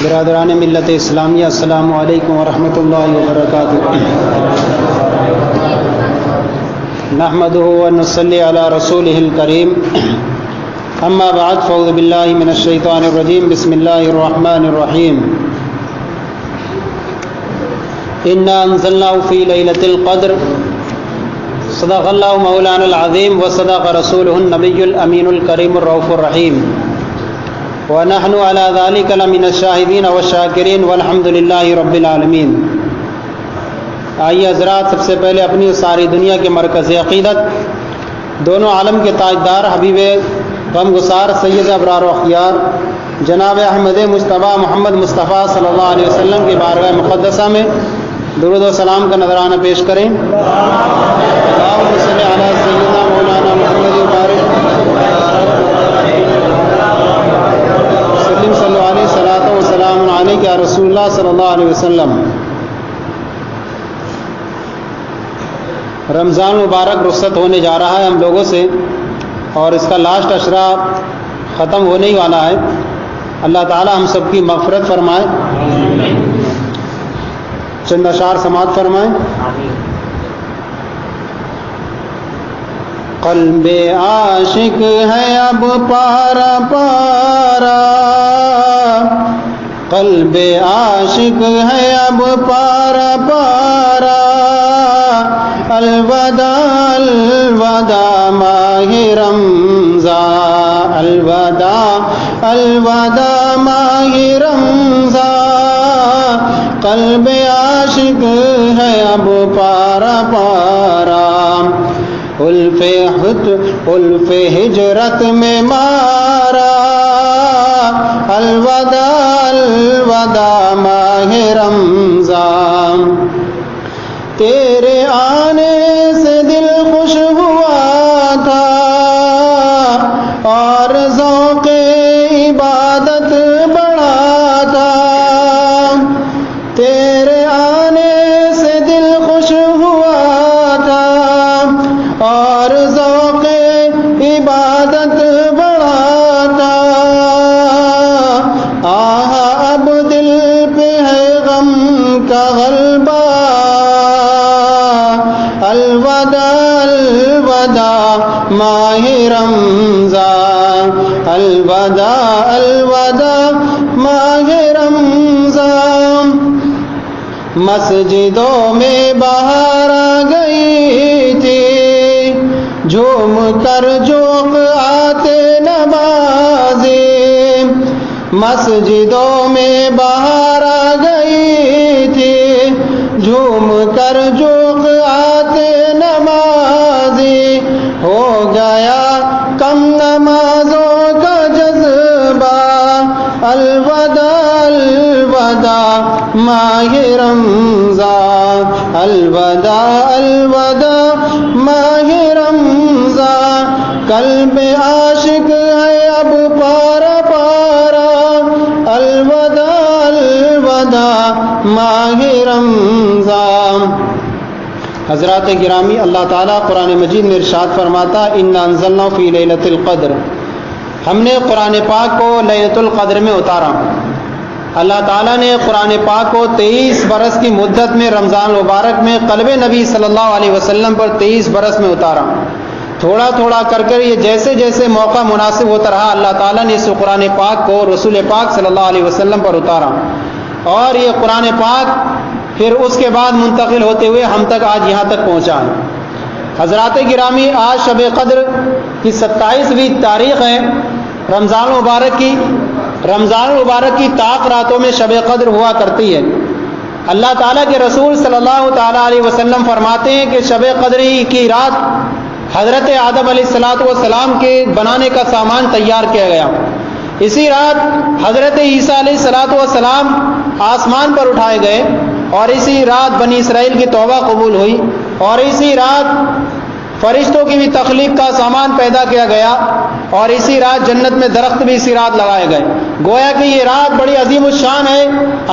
برادران ملت اسلامیہ، السلام علیکم ورحمۃ اللہ وبرکاتہ۔ نحمده ونصلی علی رسوله الکریم، اما بعد فاعوذ باللہ من الشیطان الرجیم، بسم اللہ الرحمن الرحیم۔ انا انزلناه فی لیلۃ القدر، صدق اللہ مولانا العظیم وصدق رسولہ النبی الامین الکریم الرؤوف الرحیم، ونحن على ذلك لمن الشاہدین والشاکرین والحمد للہ رب العالمین۔ آئیے حضرات، سب سے پہلے اپنی اور ساری دنیا کے مرکز عقیدت، دونوں عالم کے تاجدار، حبیب غم گسار، سید ابرار و اخیار جناب احمد مصطفیٰ محمد مصطفیٰ صلی اللہ علیہ وسلم کی بارگاہ مقدسہ میں درود و سلام کا نذرانہ پیش کریں۔ اللہم صلی علی سیدنا مولانا محمد وبارک وسلم، صلی علیہ صلاۃ و سلام علیک یا رسول اللہ صلی اللہ علیہ وسلم۔ رمضان مبارک رخصت ہونے جا رہا ہے ہم لوگوں سے، اور اس کا لاسٹ عشرہ ختم ہونے ہی والا ہے۔ اللہ تعالی ہم سب کی مغفرت فرمائے، چند اشعار سماعت فرمائیں۔ قلب عاشق ہے اب پارا پارا، قلب عاشق ہے اب پارا پارا، الوداع الوداع ماہ رمضان، الوداع الوداع ماہ رمضان، قلب عاشق ہے اب پارا پارا، الف ہجرت میں مارا، الوداع الوداع ماہ رمضان، تیرے آنے سے دل خوش ہوا تھا اور ذوق عبادت بڑھا تھا، تیرے آنے سے دل خوش ہوا تھا اور ذوق عبادت بڑھا تھا، آہا اب دل پہ ہے غم کا غلبہ، الوداع الوداع ماہ رمضان، الوداع الوداع ماہ رمضان، مسجدوں میں بہار آ گئی تھی، جھوم کر جوق آتے نمازی، مسجدوں میں بہار آ گئی تھی، جھوم کر جوق آتے نمازی، ہو گیا کم نمازوں کا جذبہ، الوداع الوداع ماہ رمضان، الوداع الوداع ماہ رمضان، قلب عاشق ہے اب پارا پارا، الوداع الوداع ماہ رمضان۔ حضرات گرامی، اللہ تعالیٰ قرآن مجید میں ارشاد فرماتا، انا انزلنا فی لیلۃ القدر، ہم نے قرآن پاک کو لیلۃ القدر میں اتارا۔ اللہ تعالیٰ نے قرآن پاک کو 23 برس کی مدت میں رمضان مبارک میں قلب نبی صلی اللہ علیہ وسلم پر 23 برس میں اتارا۔ تھوڑا تھوڑا کر یہ جیسے جیسے موقع مناسب ہوتا رہا، اللہ تعالیٰ نے اس قرآن پاک کو رسول پاک صلی اللہ علیہ وسلم پر اتارا، اور یہ قرآن پاک پھر اس کے بعد منتقل ہوتے ہوئے ہم تک آج یہاں تک پہنچا ہے۔ حضرات گرامی، آج شب قدر کی 27ویں تاریخ ہے رمضان مبارک کی۔ رمضان مبارک کی طاق راتوں میں شب قدر ہوا کرتی ہے۔ اللہ تعالیٰ کے رسول صلی اللہ تعالیٰ علیہ وسلم فرماتے ہیں کہ شب قدر کی رات حضرت آدم علیہ السلام کے بنانے کا سامان تیار کیا گیا۔ اسی رات حضرت عیسیٰ علیہ السلام آسمان پر اٹھائے گئے، اور اسی رات بنی اسرائیل کی توبہ قبول ہوئی، اور اسی رات فرشتوں کی بھی تخلیق کا سامان پیدا کیا گیا، اور اسی رات جنت میں درخت بھی اسی رات لگائے گئے۔ گویا کہ یہ رات بڑی عظیم الشان ہے۔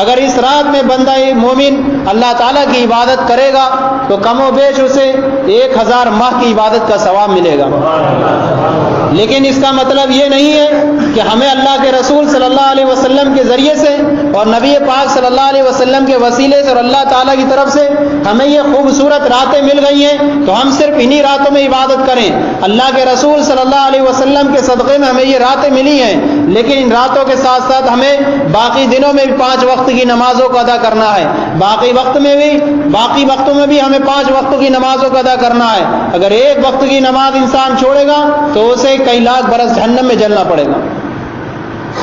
اگر اس رات میں بندہ مومن اللہ تعالیٰ کی عبادت کرے گا تو کم و بیش اسے 1000 ماہ کی عبادت کا ثواب ملے گا۔ لیکن اس کا مطلب یہ نہیں ہے کہ کہ ہمیں اللہ کے رسول صلی اللہ علیہ وسلم کے ذریعے سے اور نبی پاک صلی اللہ علیہ وسلم کے وسیلے سے اور اللہ تعالیٰ کی طرف سے ہمیں یہ خوبصورت راتیں مل گئی ہیں، تو ہم صرف انہی راتوں میں عبادت کریں۔ اللہ کے رسول صلی اللہ علیہ وسلم کے صدقے میں ہمیں یہ راتیں ملی ہیں، لیکن ان راتوں کے ساتھ ساتھ ہمیں باقی دنوں میں بھی 5 وقت کی نمازوں کو ادا کرنا ہے، باقی وقتوں میں بھی ہمیں 5 وقتوں کی نمازوں کو ادا کرنا ہے۔ اگر ایک وقت کی نماز انسان چھوڑے گا تو اسے کئی لاکھ برس جہنم میں جلنا پڑے گا۔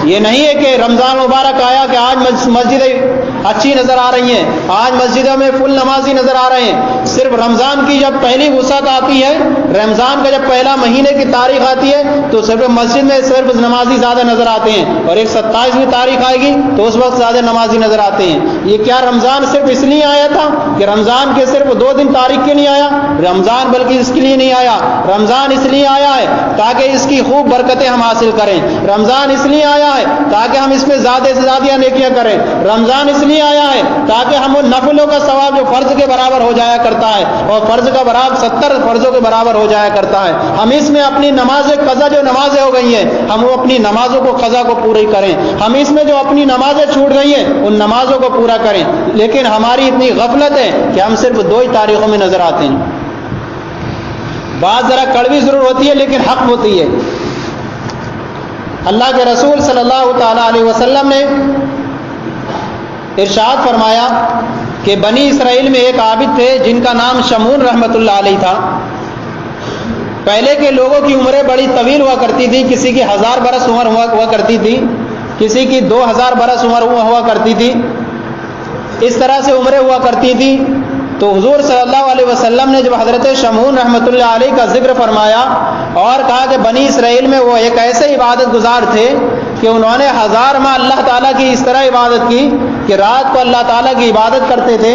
یہ نہیں ہے کہ رمضان مبارک آیا کہ آج مسجدیں اچھی نظر آ رہی ہیں، آج مسجدوں میں فل نمازی نظر آ رہے ہیں۔ صرف رمضان کی جب پہلی وسعت آتی ہے، رمضان کا جب پہلا مہینے کی تاریخ آتی ہے تو صرف مسجد میں صرف نمازی زیادہ نظر آتے ہیں، اور ایک 27ویں تاریخ آئے گی تو اس وقت زیادہ نمازی نظر آتے ہیں۔ یہ کیا رمضان صرف اس لیے آیا تھا کہ رمضان کے صرف 2 دن تاریخ کے لیے آیا؟ رمضان بلکہ اس کے لیے نہیں آیا، رمضان اس لیے آیا ہے تاکہ اس کی خوب برکتیں ہم حاصل کریں۔ رمضان اس لیے آیا ہے تاکہ ہم اس میں زیادہ سے زیادہ نیکیاں کریں۔ رمضان اس لیے آیا ہے تاکہ ہم ان نفلوں کا ثواب جو فرض کے برابر ہو جایا کرتا ہے، اور فرض کا برابر 70 فرضوں کے برابر ہو جایا کرتا ہے، ہم اس میں اپنی نماز قضا جو نمازیں ہو گئی ہیں ہم وہ اپنی نمازوں کو قضا کو پوری کریں۔ ہم اس میں جو اپنی نمازیں چھوٹ گئی ہیں ان نمازوں کو پورا کریں۔ لیکن ہماری اتنی غفلت ہے کہ ہم صرف 2 ہی تاریخوں میں نظر آتے ہیں۔ بات ذرا کڑوی ضرور ہوتی ہے لیکن حق ہوتی ہے۔ اللہ کے رسول صلی اللہ تعالی علیہ وسلم نے ارشاد فرمایا کہ بنی اسرائیل میں ایک عابد تھے جن کا نام شمعون رحمۃ اللہ علیہ تھا۔ پہلے کے لوگوں کی عمریں بڑی طویل ہوا کرتی تھی، کسی کی 1000 برس عمر ہوا کرتی تھی، کسی کی 2000 برس عمر ہوا کرتی تھی، اس طرح سے عمریں ہوا کرتی تھی۔ تو حضور صلی اللہ علیہ وسلم نے جب حضرت شمعون رحمۃ اللہ علیہ کا ذکر فرمایا اور کہا کہ بنی اسرائیل میں وہ ایک ایسے عبادت گزار تھے کہ انہوں نے 1000 ماہ اللہ تعالیٰ کی اس طرح عبادت کی کہ رات کو اللہ تعالیٰ کی عبادت کرتے تھے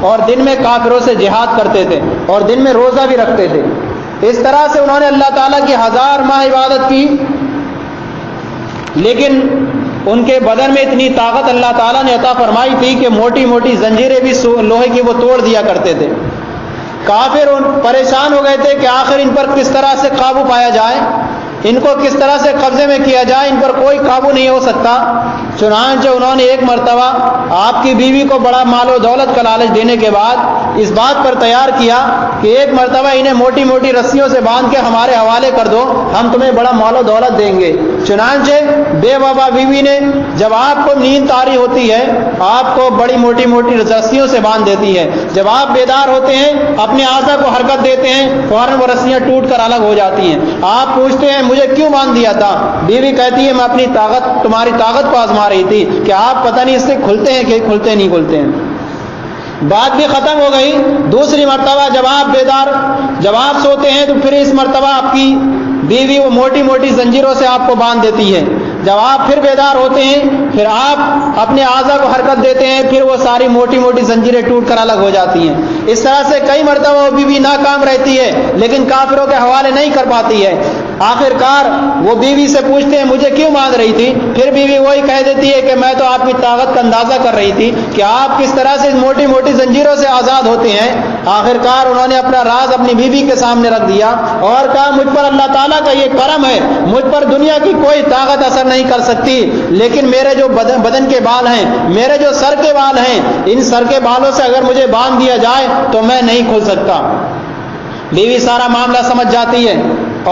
اور دن میں کافروں سے جہاد کرتے تھے اور دن میں روزہ بھی رکھتے تھے۔ اس طرح سے انہوں نے اللہ تعالیٰ کی 1000 ماہ عبادت کی، لیکن ان کے بدن میں اتنی طاقت اللہ تعالیٰ نے عطا فرمائی تھی کہ موٹی موٹی زنجیریں بھی لوہے کی وہ توڑ دیا کرتے تھے۔ کافر پریشان ہو گئے تھے کہ آخر ان پر کس طرح سے قابو پایا جائے، ان کو کس طرح سے قبضے میں کیا جائے، ان پر کوئی قابو نہیں ہو سکتا۔ چنانچہ انہوں نے ایک مرتبہ آپ کی بیوی کو بڑا مال و دولت کا لالچ دینے کے بعد اس بات پر تیار کیا کہ ایک مرتبہ انہیں موٹی موٹی رسیوں سے باندھ کے ہمارے حوالے کر دو، ہم تمہیں بڑا مال و دولت دیں گے۔ چنانچہ بے وفا بیوی نے جب آپ کو نیند طاری ہوتی ہے آپ کو بڑی موٹی موٹی رسیوں سے باندھ دیتی ہے، جب آپ بیدار ہوتے ہیں اپنے اعضاء کو حرکت دیتے ہیں فوراً وہ رسیاں ٹوٹ کر الگ ہو جاتی ہیں۔ آپ پوچھتے ہیں مجھے کیوں باندھ دیا تھا؟ بیوی کہتی ہے میں اپنی تمہاری طاقت کو آزما رہی تھی کہ آپ پتہ نہیں اس سے کھلتے ہیں کہ کھلتے نہیں کھلتے ہیں۔ بات بھی ختم ہو گئی۔ دوسری مرتبہ جب آپ سوتے ہیں تو پھر اس مرتبہ آپ کی بیوی وہ موٹی موٹی زنجیروں سے آپ کو باندھ دیتی ہے۔ جب آپ پھر بیدار ہوتے ہیں پھر آپ اپنے اعضاء کو حرکت دیتے ہیں، پھر وہ ساری موٹی موٹی زنجیریں ٹوٹ کر الگ ہو جاتی ہیں۔ اس طرح سے کئی مرتبہ وہ بیوی ناکام رہتی ہے لیکن کافروں کے حوالے نہیں کر پاتی ہے۔ آخر کار وہ بیوی سے پوچھتے ہیں مجھے کیوں باندھ رہی تھی؟ پھر بیوی وہی کہہ دیتی ہے کہ میں تو آپ کی طاقت کا اندازہ کر رہی تھی کہ آپ کس طرح سے موٹی موٹی زنجیروں سے آزاد ہوتے ہیں۔ آخر کار انہوں نے اپنا راز اپنی بیوی کے سامنے رکھ دیا اور کہا مجھ پر اللہ تعالیٰ کا یہ کرم ہے، مجھ پر دنیا کی کوئی طاقت اثر نہیں کر سکتی، لیکن میرے جو بدن کے بال ہیں، میرے جو سر کے بال ہیں، ان سر کے بالوں سے اگر مجھے باندھ دیا جائے تو میں نہیں کھل سکتا۔ بیوی سارا معاملہ سمجھ جاتی ہے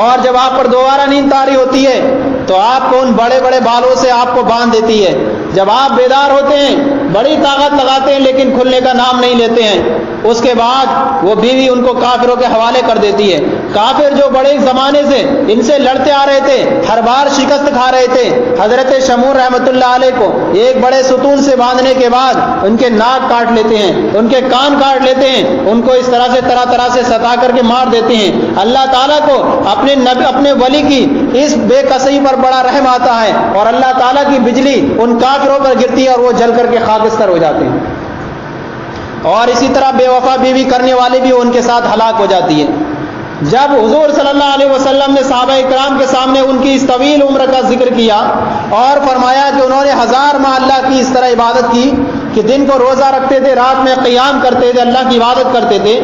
اور جب آپ پر دوبارہ نیند طاری ہوتی ہے تو آپ کو ان بڑے بڑے بالوں سے آپ کو باندھ دیتی ہے۔ جب آپ بیدار ہوتے ہیں بڑی طاقت لگاتے ہیں لیکن کھلنے کا نام نہیں لیتے ہیں۔ اس کے بعد وہ بیوی ان کو کافروں کے حوالے کر دیتی ہے۔ کافر جو بڑے زمانے سے ان سے لڑتے آ رہے تھے، ہر بار شکست کھا رہے تھے، حضرت شمعون رحمۃ اللہ علیہ کو ایک بڑے ستون سے باندھنے کے بعد ان کے ناک کاٹ لیتے ہیں، ان کے کان کاٹ لیتے ہیں، ان کو اس طرح سے طرح سے ستا کر کے مار دیتے ہیں۔ اللہ تعالیٰ کو اپنے ولی کی اس بے کسی پر بڑا رحم آتا ہے اور اللہ تعالیٰ کی بجلی ان کافروں پر گرتی ہے اور وہ جل کر کے خاکستر ہو جاتے ہیں۔ اور اسی طرح بے وفا بیوی کرنے والی بھی ان کے ساتھ ہلاک ہو جاتی ہے۔ جب حضور صلی اللہ علیہ وسلم نے صحابہ کرام کے سامنے ان کی اس طویل عمر کا ذکر کیا اور فرمایا کہ انہوں نے 1000 ماہ اللہ کی اس طرح عبادت کی کہ دن کو روزہ رکھتے تھے، رات میں قیام کرتے تھے، اللہ کی عبادت کرتے تھے،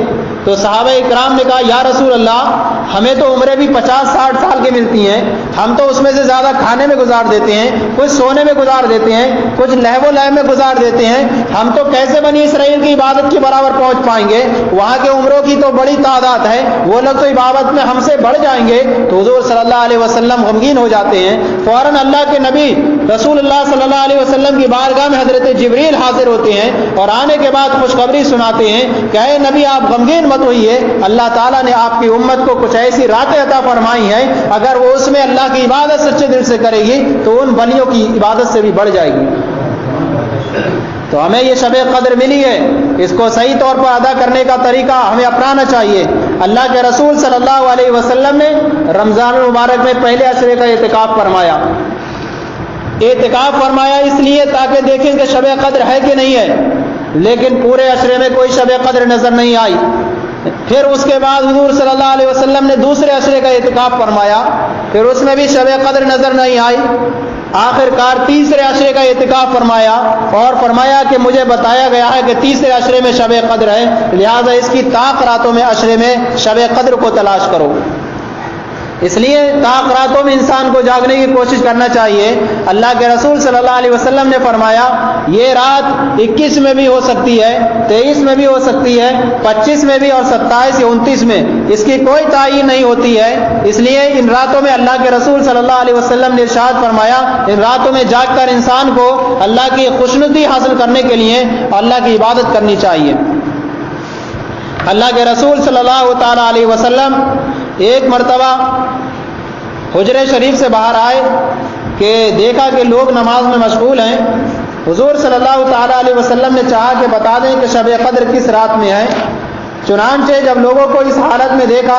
تو صحابہ اکرام نے کہا یا رسول اللہ ہمیں تو عمریں بھی 50-60 سال کی ملتی ہیں، ہم تو اس میں سے زیادہ کھانے میں گزار دیتے ہیں، کچھ سونے میں گزار دیتے ہیں، کچھ لہو و لہو میں گزار دیتے ہیں، ہم تو کیسے بنی اسرائیل کی عبادت کے برابر پہنچ پائیں گے؟ وہاں کے عمروں کی تو بڑی تعداد ہے، وہ لوگ تو عبادت میں ہم سے بڑھ جائیں گے۔ تو حضور صلی اللہ علیہ وسلم غمگین ہو جاتے ہیں۔ فوراً اللہ کے نبی رسول اللہ صلی اللہ علیہ وسلم کی بارگاہ میں حضرت جبریل حاضر ہوتے ہیں اور آنے کے بعد خوشخبری سناتے ہیں کہ اے نبی آپ غمگین مت ہوئیے، اللہ تعالیٰ نے آپ کی امت کو کچھ ایسی راتیں عطا فرمائی ہیں، اگر وہ اس میں اللہ کی عبادت سچے دل سے کرے گی تو ان بلیوں کی عبادت سے بھی بڑھ جائے گی۔ تو ہمیں یہ شب قدر ملی ہے، اس کو صحیح طور پر ادا کرنے کا طریقہ ہمیں اپنانا چاہیے۔ اللہ کے رسول صلی اللہ علیہ وسلم نے رمضان المبارک میں پہلے عشرے کا اعتکاف فرمایا۔ اعتکاف فرمایا اس لیے تاکہ دیکھیں کہ شب قدر ہے کہ نہیں ہے، لیکن پورے عشرے میں کوئی شب قدر نظر نہیں آئی۔ پھر اس کے بعد حضور صلی اللہ علیہ وسلم نے دوسرے عشرے کا اعتکاف فرمایا، پھر اس میں بھی شب قدر نظر نہیں آئی۔ آخر کار تیسرے عشرے کا اعتکاف فرمایا اور فرمایا کہ مجھے بتایا گیا ہے کہ تیسرے عشرے میں شب قدر ہے، لہذا اس کی طاق راتوں میں عشرے میں شب قدر کو تلاش کرو۔ اس لیے طاق راتوں میں انسان کو جاگنے کی کوشش کرنا چاہیے۔ اللہ کے رسول صلی اللہ علیہ وسلم نے فرمایا یہ رات 21 میں بھی ہو سکتی ہے، 23 میں بھی ہو سکتی ہے، 25 میں بھی اور 27 یا 29 میں، اس کی کوئی تعین نہیں ہوتی ہے۔ اس لیے ان راتوں میں اللہ کے رسول صلی اللہ علیہ وسلم نے ارشاد فرمایا ان راتوں میں جاگ کر انسان کو اللہ کی خوشنودی حاصل کرنے کے لیے اللہ کی عبادت کرنی چاہیے۔ اللہ کے رسول صلی اللہ تعالی علیہ وسلم ایک مرتبہ حجرے شریف سے باہر آئے کہ دیکھا کہ لوگ نماز میں مشغول ہیں۔ حضور صلی اللہ تعالی علیہ وسلم نے چاہا کہ بتا دیں کہ شب قدر کس رات میں ہے۔ چنانچہ جب لوگوں کو اس حالت میں دیکھا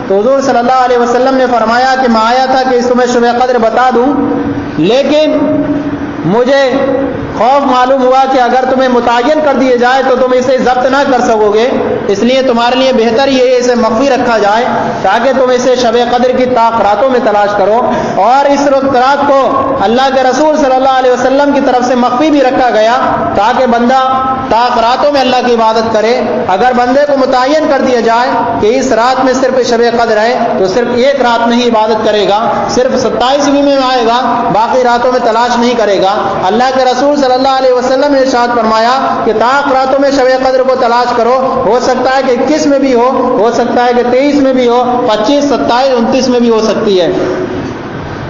تو حضور صلی اللہ علیہ وسلم نے فرمایا کہ میں آیا تھا کہ تمہیں شب قدر بتا دوں، لیکن مجھے خوف معلوم ہوا کہ اگر تمہیں متعین کر دیے جائے تو تم اسے ضبط نہ کر سکو گے، اس لیے تمہارے لیے بہتر یہ ہے اسے مخفی رکھا جائے تاکہ تم اسے شب قدر کی طاق راتوں میں تلاش کرو۔ اور اس رات کو اللہ کے رسول صلی اللہ علیہ وسلم کی طرف سے مخفی بھی رکھا گیا تاکہ بندہ طاق راتوں میں اللہ کی عبادت کرے۔ اگر بندے کو متعین کر دیا جائے کہ اس رات میں صرف شب قدر ہے تو صرف ایک رات میں ہی عبادت کرے گا، صرف 27ویں میں آئے گا، باقی راتوں میں تلاش نہیں کرے گا۔ اللہ کے رسول صلی اللہ علیہ وسلم نے ارشاد فرمایا کہ طاق راتوں میں شب قدر کو تلاش کرو، ہو سکتا ہے کہ 21 میں بھی ہو سکتا ہے کہ 23 میں بھی ہو، 25، 27، 29 میں بھی ہو سکتی ہے۔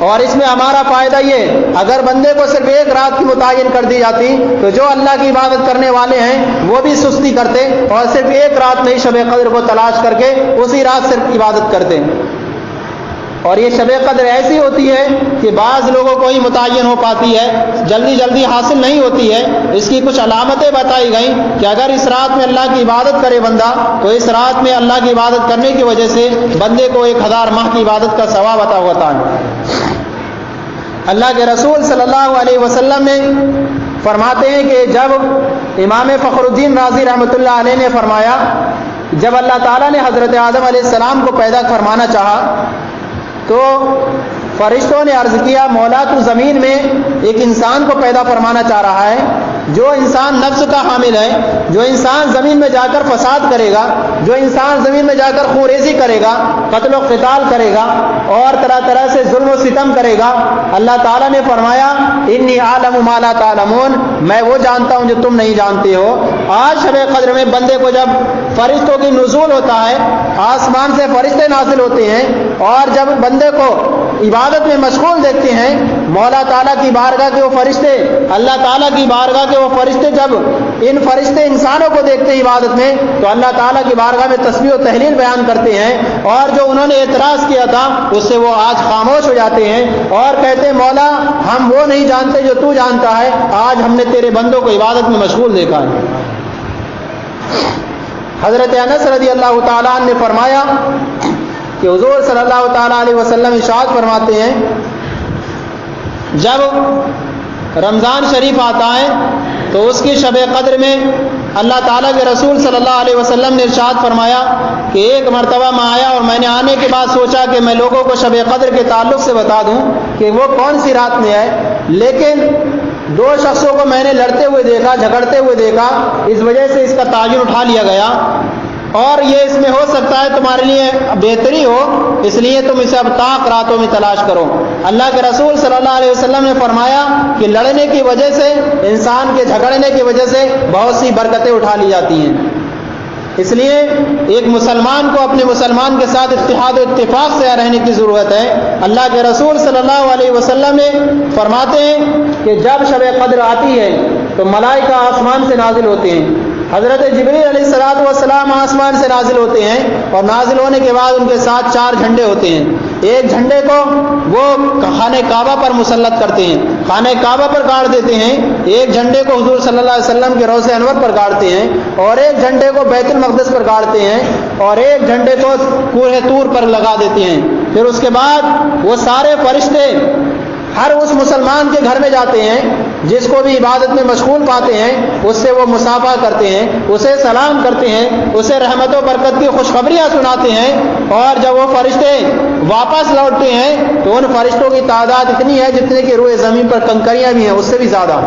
اور اس میں ہمارا فائدہ یہ اگر بندے کو صرف ایک رات کی متعین کر دی جاتی تو جو اللہ کی عبادت کرنے والے ہیں وہ بھی سستی کرتے اور صرف ایک رات نہیں شب قدر کو تلاش کر کے اسی رات صرف عبادت کرتے۔ اور یہ شب قدر ایسی ہوتی ہے کہ بعض لوگوں کو ہی متعین ہو پاتی ہے، جلدی جلدی حاصل نہیں ہوتی ہے۔ اس کی کچھ علامتیں بتائی گئیں کہ اگر اس رات میں اللہ کی عبادت کرے بندہ تو اس رات میں اللہ کی عبادت کرنے کی وجہ سے بندے کو 1000 ماہ کی عبادت کا ثواب عطا ہوتا ہے۔ اللہ کے رسول صلی اللہ علیہ وسلم نے فرماتے ہیں کہ جب امام فخر الدین رازی رحمۃ اللہ علیہ نے فرمایا جب اللہ تعالیٰ نے حضرت آدم علیہ السلام کو پیدا فرمانا چاہا تو فرشتوں نے عرض کیا مولا تو زمین میں ایک انسان کو پیدا فرمانا چاہ رہا ہے جو انسان نفس کا حامل ہے، جو انسان زمین میں جا کر فساد کرے گا، جو انسان زمین میں جا کر خونریزی کرے گا، قتل و قتال کرے گا اور طرح طرح سے ظلم و ستم کرے گا۔ اللہ تعالیٰ نے فرمایا انی اعلم ما لا تعلمون، میں وہ جانتا ہوں جو تم نہیں جانتے ہو۔ آج شب قدر میں بندے کو جب فرشتوں کی نزول ہوتا ہے، آسمان سے فرشتے نازل ہوتے ہیں اور جب بندے کو عبادت میں مشغول دیکھتے ہیں، مولا تعالیٰ کی بارگاہ کے وہ فرشتے، اللہ تعالیٰ کی بارگاہ کے وہ فرشتے جب ان فرشتے انسانوں کو دیکھتے ہیں عبادت میں تو اللہ تعالیٰ کی بارگاہ میں تسبیح و تحلیل بیان کرتے ہیں اور جو انہوں نے اعتراض کیا تھا اس سے وہ آج خاموش ہو جاتے ہیں اور کہتے ہیں مولا ہم وہ نہیں جانتے جو تو جانتا ہے، آج ہم نے تیرے بندوں کو عبادت میں مشغول دیکھا ہے۔ حضرت انس رضی اللہ تعالیٰ عنہ نے فرمایا کہ حضور صلی اللہ تعالیٰ علیہ وسلم ارشاد فرماتے ہیں جب رمضان شریف آتا ہے تو اس کی شب قدر میں اللہ تعالیٰ کے رسول صلی اللہ علیہ وسلم نے ارشاد فرمایا کہ ایک مرتبہ میں آیا اور میں نے آنے کے بعد سوچا کہ میں لوگوں کو شب قدر کے تعلق سے بتا دوں کہ وہ کون سی رات میں ہے، لیکن 2 شخصوں کو میں نے لڑتے ہوئے دیکھا، جھگڑتے ہوئے دیکھا، اس وجہ سے اس کا تعین اٹھا لیا گیا۔ اور یہ اس میں ہو سکتا ہے تمہارے لیے بہتری ہو، اس لیے تم اسے اب طاق راتوں میں تلاش کرو۔ اللہ کے رسول صلی اللہ علیہ وسلم نے فرمایا کہ لڑنے کی وجہ سے، انسان کے جھگڑنے کی وجہ سے بہت سی برکتیں اٹھا لی جاتی ہیں۔ اس لیے ایک مسلمان کو اپنے مسلمان کے ساتھ اتحاد و اتفاق سے رہنے کی ضرورت ہے۔ اللہ کے رسول صلی اللہ علیہ وسلم نے فرماتے ہیں کہ جب شب قدر آتی ہے تو ملائکہ آسمان سے نازل ہوتے ہیں۔ حضرت جبریل علیہ الصلوۃ والسلام آسمان سے نازل ہوتے ہیں اور نازل ہونے کے بعد ان کے ساتھ 4 جھنڈے ہوتے ہیں۔ ایک جھنڈے کو وہ خانہ کعبہ پر مسلط کرتے ہیں، خانہ کعبہ پر گاڑ دیتے ہیں، ایک جھنڈے کو حضور صلی اللہ علیہ وسلم کے روضہ انور پر گاڑتے ہیں، اور ایک جھنڈے کو بیت المقدس پر گاڑتے ہیں، اور ایک جھنڈے کو کوہ طور پر لگا دیتے ہیں۔ پھر اس کے بعد وہ سارے فرشتے ہر اس مسلمان کے گھر میں جاتے ہیں جس کو بھی عبادت میں مشغول پاتے ہیں، اس سے وہ مصافحہ کرتے ہیں، اسے سلام کرتے ہیں، اسے رحمت و برکت کی خوشخبریاں سناتے ہیں، اور جب وہ فرشتے واپس لوٹتے ہیں تو ان فرشتوں کی تعداد اتنی ہے جتنے کہ روئے زمین پر کنکریاں بھی ہیں، اس سے بھی زیادہ۔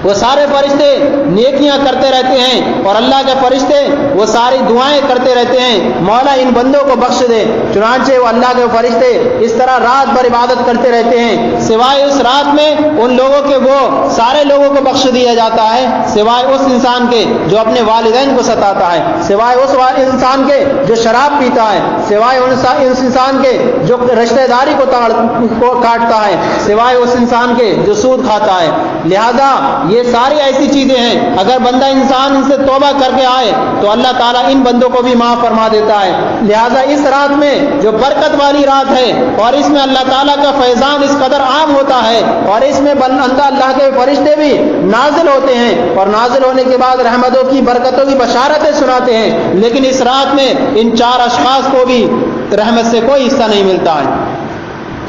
وہ سارے فرشتے نیکیاں کرتے رہتے ہیں اور اللہ کے فرشتے وہ ساری دعائیں کرتے رہتے ہیں، مولا ان بندوں کو بخش دے۔ چنانچہ وہ اللہ کے فرشتے اس طرح رات بھر عبادت کرتے رہتے ہیں، سوائے اس رات میں ان لوگوں کے وہ سارے لوگوں کو بخش دیا جاتا ہے سوائے اس انسان کے جو اپنے والدین کو ستاتا ہے، سوائے اس انسان کے جو شراب پیتا ہے، سوائے اس انسان کے جو رشتہ داری کو کاٹتا ہے، سوائے اس انسان کے جو سود کھاتا ہے۔ لہذا یہ ساری ایسی چیزیں ہیں، اگر بندہ انسان ان سے توبہ کر کے آئے تو اللہ تعالیٰ ان بندوں کو بھی معاف فرما دیتا ہے۔ لہذا اس رات میں جو برکت والی رات ہے اور اس میں اللہ تعالیٰ کا فیضان اس قدر عام ہوتا ہے اور اس میں بندہ اللہ کے فرشتے بھی نازل ہوتے ہیں اور نازل ہونے کے بعد رحمتوں کی برکتوں کی بشارتیں سناتے ہیں، لیکن اس رات میں ان 4 اشخاص کو بھی رحمت سے کوئی حصہ نہیں ملتا ہے۔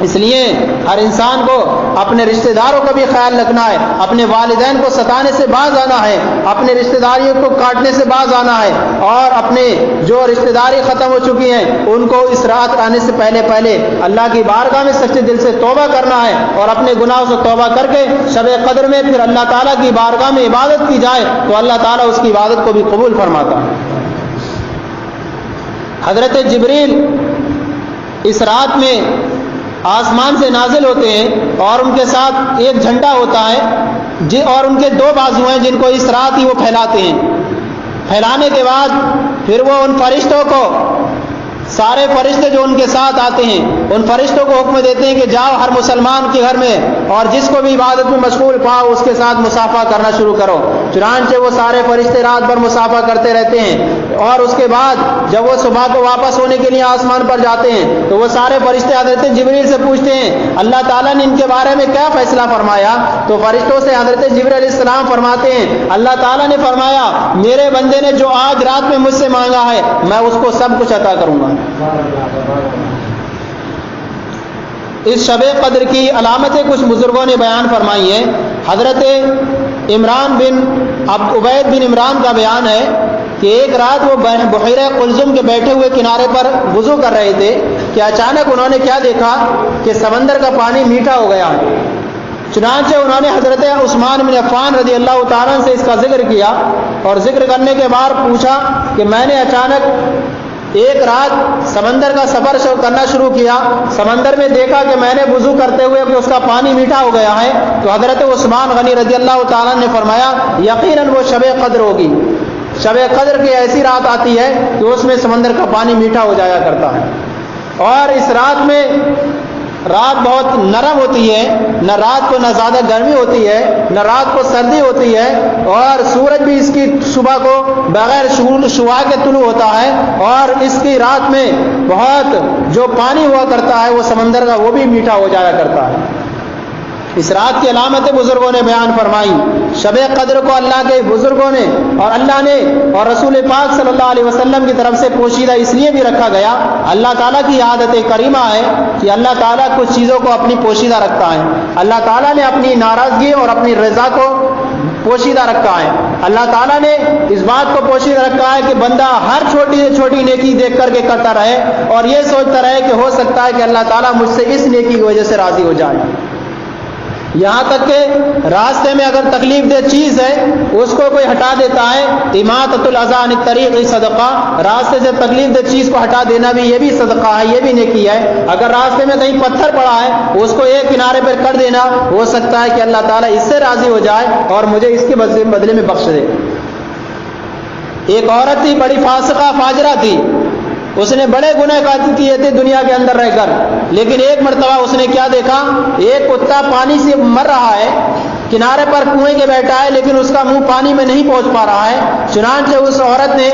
اس لیے ہر انسان کو اپنے رشتہ داروں کا بھی خیال رکھنا ہے، اپنے والدین کو ستانے سے باز آنا ہے، اپنے رشتہ داریوں کو کاٹنے سے باز آنا ہے، اور اپنے جو رشتہ داری ختم ہو چکی ہیں ان کو اس رات آنے سے پہلے اللہ کی بارگاہ میں سچے دل سے توبہ کرنا ہے، اور اپنے گناہوں سے توبہ کر کے شب قدر میں پھر اللہ تعالیٰ کی بارگاہ میں عبادت کی جائے تو اللہ تعالیٰ اس کی عبادت کو بھی قبول فرماتا ہے۔ حضرت جبریل اس رات میں آسمان سے نازل ہوتے ہیں اور ان کے ساتھ ایک جھنڈا ہوتا ہے اور ان کے 2 بازو ہیں جن کو اس رات ہی وہ پھیلاتے ہیں۔ پھیلانے کے بعد پھر وہ ان فرشتوں کو، سارے فرشتے جو ان کے ساتھ آتے ہیں ان فرشتوں کو حکم دیتے ہیں کہ جاؤ ہر مسلمان کے گھر میں اور جس کو بھی عبادت میں مشغول پاؤ اس کے ساتھ مصافحہ کرنا شروع کرو۔ چنانچہ وہ سارے فرشتے رات بھر مصافحہ کرتے رہتے ہیں، اور اس کے بعد جب وہ صبح کو واپس ہونے کے لیے آسمان پر جاتے ہیں تو وہ سارے فرشتے حضرت جبریل سے پوچھتے ہیں اللہ تعالیٰ نے ان کے بارے میں کیا فیصلہ فرمایا؟ تو فرشتوں سے حضرت جبریل علیہ السلام فرماتے ہیں اللہ تعالیٰ نے فرمایا میرے بندے نے جو آج رات میں مجھ سے مانگا ہے میں اس کو سب کچھ عطا کروں گا۔ اس شب قدر کی علامتیں کچھ بزرگوں نے بیان فرمائی ہیں۔ حضرت عمران بن عبید بن عمران کا بیان ہے کہ ایک رات وہ بحیرہ قلزم کے بیٹھے ہوئے کنارے پر وضو کر رہے تھے کہ اچانک انہوں نے کیا دیکھا کہ سمندر کا پانی میٹھا ہو گیا۔ چنانچہ انہوں نے حضرت عثمان بن عفان رضی اللہ تعالیٰ سے اس کا ذکر کیا، اور ذکر کرنے کے بعد پوچھا کہ میں نے اچانک ایک رات سمندر کا سفر کرنا شروع کیا، سمندر میں دیکھا کہ میں نے وضو کرتے ہوئے کہ اس کا پانی میٹھا ہو گیا ہے۔ تو حضرت عثمان غنی رضی اللہ تعالیٰ نے فرمایا یقیناً وہ شب قدر ہوگی، شب قدر کی ایسی رات آتی ہے کہ اس میں سمندر کا پانی میٹھا ہو جایا کرتا ہے۔ اور اس رات میں رات بہت نرم ہوتی ہے، نہ رات کو نہ زیادہ گرمی ہوتی ہے نہ رات کو سردی ہوتی ہے، اور سورج بھی اس کی صبح کو بغیر شعاع کے طلوع ہوتا ہے، اور اس کی رات میں بہت جو پانی ہوا کرتا ہے وہ سمندر کا وہ بھی میٹھا ہو جایا کرتا ہے۔ اس رات کی علامتیں بزرگوں نے بیان فرمائی۔ شب قدر کو اللہ کے بزرگوں نے اور اللہ نے اور رسول پاک صلی اللہ علیہ وسلم کی طرف سے پوشیدہ اس لیے بھی رکھا گیا، اللہ تعالیٰ کی عادت کریمہ ہے کہ اللہ تعالیٰ کچھ چیزوں کو اپنی پوشیدہ رکھتا ہے۔ اللہ تعالیٰ نے اپنی ناراضگی اور اپنی رضا کو پوشیدہ رکھا ہے۔ اللہ تعالیٰ نے اس بات کو پوشیدہ رکھا ہے کہ بندہ ہر چھوٹی سے چھوٹی نیکی دیکھ کر کے کرتا رہے اور یہ سوچتا رہے کہ ہو سکتا ہے کہ اللہ تعالیٰ مجھ سے اس نیکی کی وجہ سے راضی ہو جائے۔ یہاں تک کہ راستے میں اگر تکلیف دہ چیز ہے اس کو کوئی ہٹا دیتا ہے، اماطۃ الاذی عن الطریق صدقہ، راستے سے تکلیف دہ چیز کو ہٹا دینا بھی یہ بھی صدقہ ہے، یہ بھی نیکی ہے۔ اگر راستے میں کہیں پتھر پڑا ہے اس کو ایک کنارے پر کر دینا، ہو سکتا ہے کہ اللہ تعالیٰ اس سے راضی ہو جائے اور مجھے اس کے بدلے میں بخش دے۔ ایک عورت تھی، بڑی فاسقہ فاجرہ تھی، اس نے بڑے گناہ کیے تھے دنیا کے اندر رہ کر، لیکن ایک مرتبہ اس نے کیا دیکھا، ایک کتا پانی سے مر رہا ہے، کنارے پر کنویں کے بیٹھا ہے لیکن اس کا منہ پانی میں نہیں پہنچ پا رہا ہے۔ چنانچہ اس عورت نے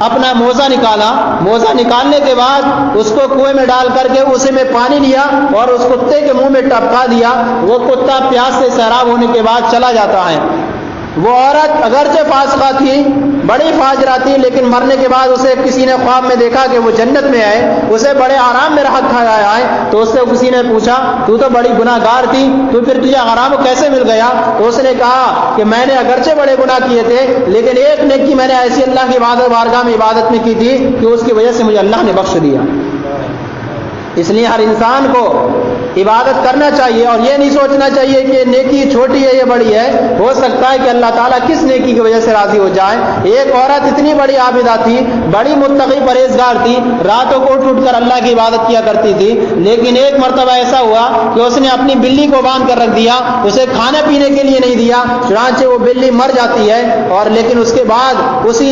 اپنا موزہ نکالا، موزہ نکالنے کے بعد اس کو کنویں میں ڈال کر کے اسے میں پانی لیا اور اس کتے کے منہ میں ٹپکا دیا۔ وہ کتا پیاس سے سیراب ہونے کے بعد چلا جاتا ہے۔ وہ عورت اگرچہ فاسقہ تھی، بڑی فاجرہ تھی، لیکن مرنے کے بعد اسے کسی نے خواب میں دیکھا کہ وہ جنت میں ہے، اسے بڑے آرام میں رہا کھایا ہے۔ تو اس سے کسی نے پوچھا تو بڑی گناہ گار تھی، تو پھر تجھے آرام کیسے مل گیا؟ تو اس نے کہا کہ میں نے اگرچہ بڑے گناہ کیے تھے لیکن ایک نیکی میں نے ایسی اللہ کی بارگاہ میں عبادت میں کی تھی کہ اس کی وجہ سے مجھے اللہ نے بخش دیا۔ اس لیے ہر انسان کو عبادت کرنا چاہیے اور یہ نہیں سوچنا چاہیے کہ نیکی چھوٹی ہے یہ بڑی ہے، ہو سکتا ہے کہ اللہ تعالیٰ کس نیکی کی وجہ سے راضی ہو جائے۔ ایک عورت اتنی بڑی عابدہ تھی، بڑی متقی پرہیزگار تھی، راتوں کو اٹھ کر اللہ کی عبادت کیا کرتی تھی، لیکن ایک مرتبہ ایسا ہوا کہ اس نے اپنی بلی کو باندھ کر رکھ دیا، اسے کھانے پینے کے لیے نہیں دیا، چنانچہ وہ بلی مر جاتی ہے اور لیکن اس کے بعد اس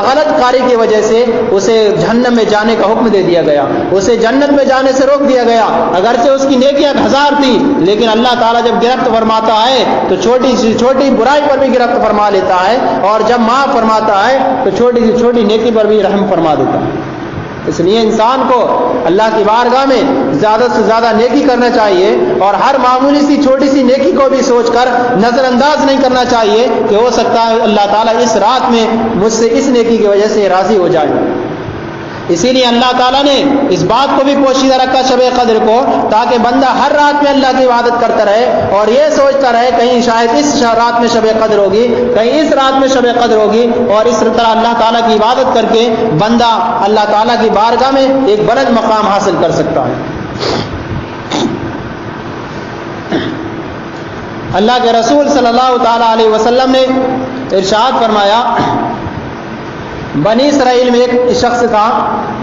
غلط کاری کی وجہ سے اسے جہنم میں جانے کا حکم دے دیا گیا، اسے جنت میں جانے سے روک دیا گیا۔ اگرچہ اس کی نیکیاں 1000 تھی لیکن اللہ تعالیٰ جب گرفت فرماتا ہے تو چھوٹی سی چھوٹی برائی پر بھی گرفت فرما لیتا ہے، اور جب معاف فرماتا ہے تو چھوٹی سی چھوٹی نیکی پر بھی رحم فرما دیتا ہے۔ اس لیے انسان کو اللہ کی بارگاہ میں زیادہ سے زیادہ نیکی کرنا چاہیے اور ہر معمولی سی چھوٹی سی نیکی کو بھی سوچ کر نظر انداز نہیں کرنا چاہیے کہ ہو سکتا ہے اللہ تعالیٰ اس رات میں مجھ سے اس نیکی کی وجہ سے راضی ہو جائے۔ اسی لیے اللہ تعالیٰ نے اس بات کو بھی پوشیدہ رکھا شب قدر کو، تاکہ بندہ ہر رات میں اللہ کی عبادت کرتا رہے اور یہ سوچتا رہے کہیں شاید اس رات میں شب قدر ہوگی، کہیں اس رات میں شب قدر ہوگی، اور اس طرح اللہ تعالیٰ کی عبادت کر کے بندہ اللہ تعالیٰ کی بارگاہ میں ایک بلند مقام حاصل کر سکتا ہے۔ اللہ کے رسول صلی اللہ تعالیٰ علیہ وسلم نے ارشاد فرمایا، بنی اسرائیل میں ایک شخص تھا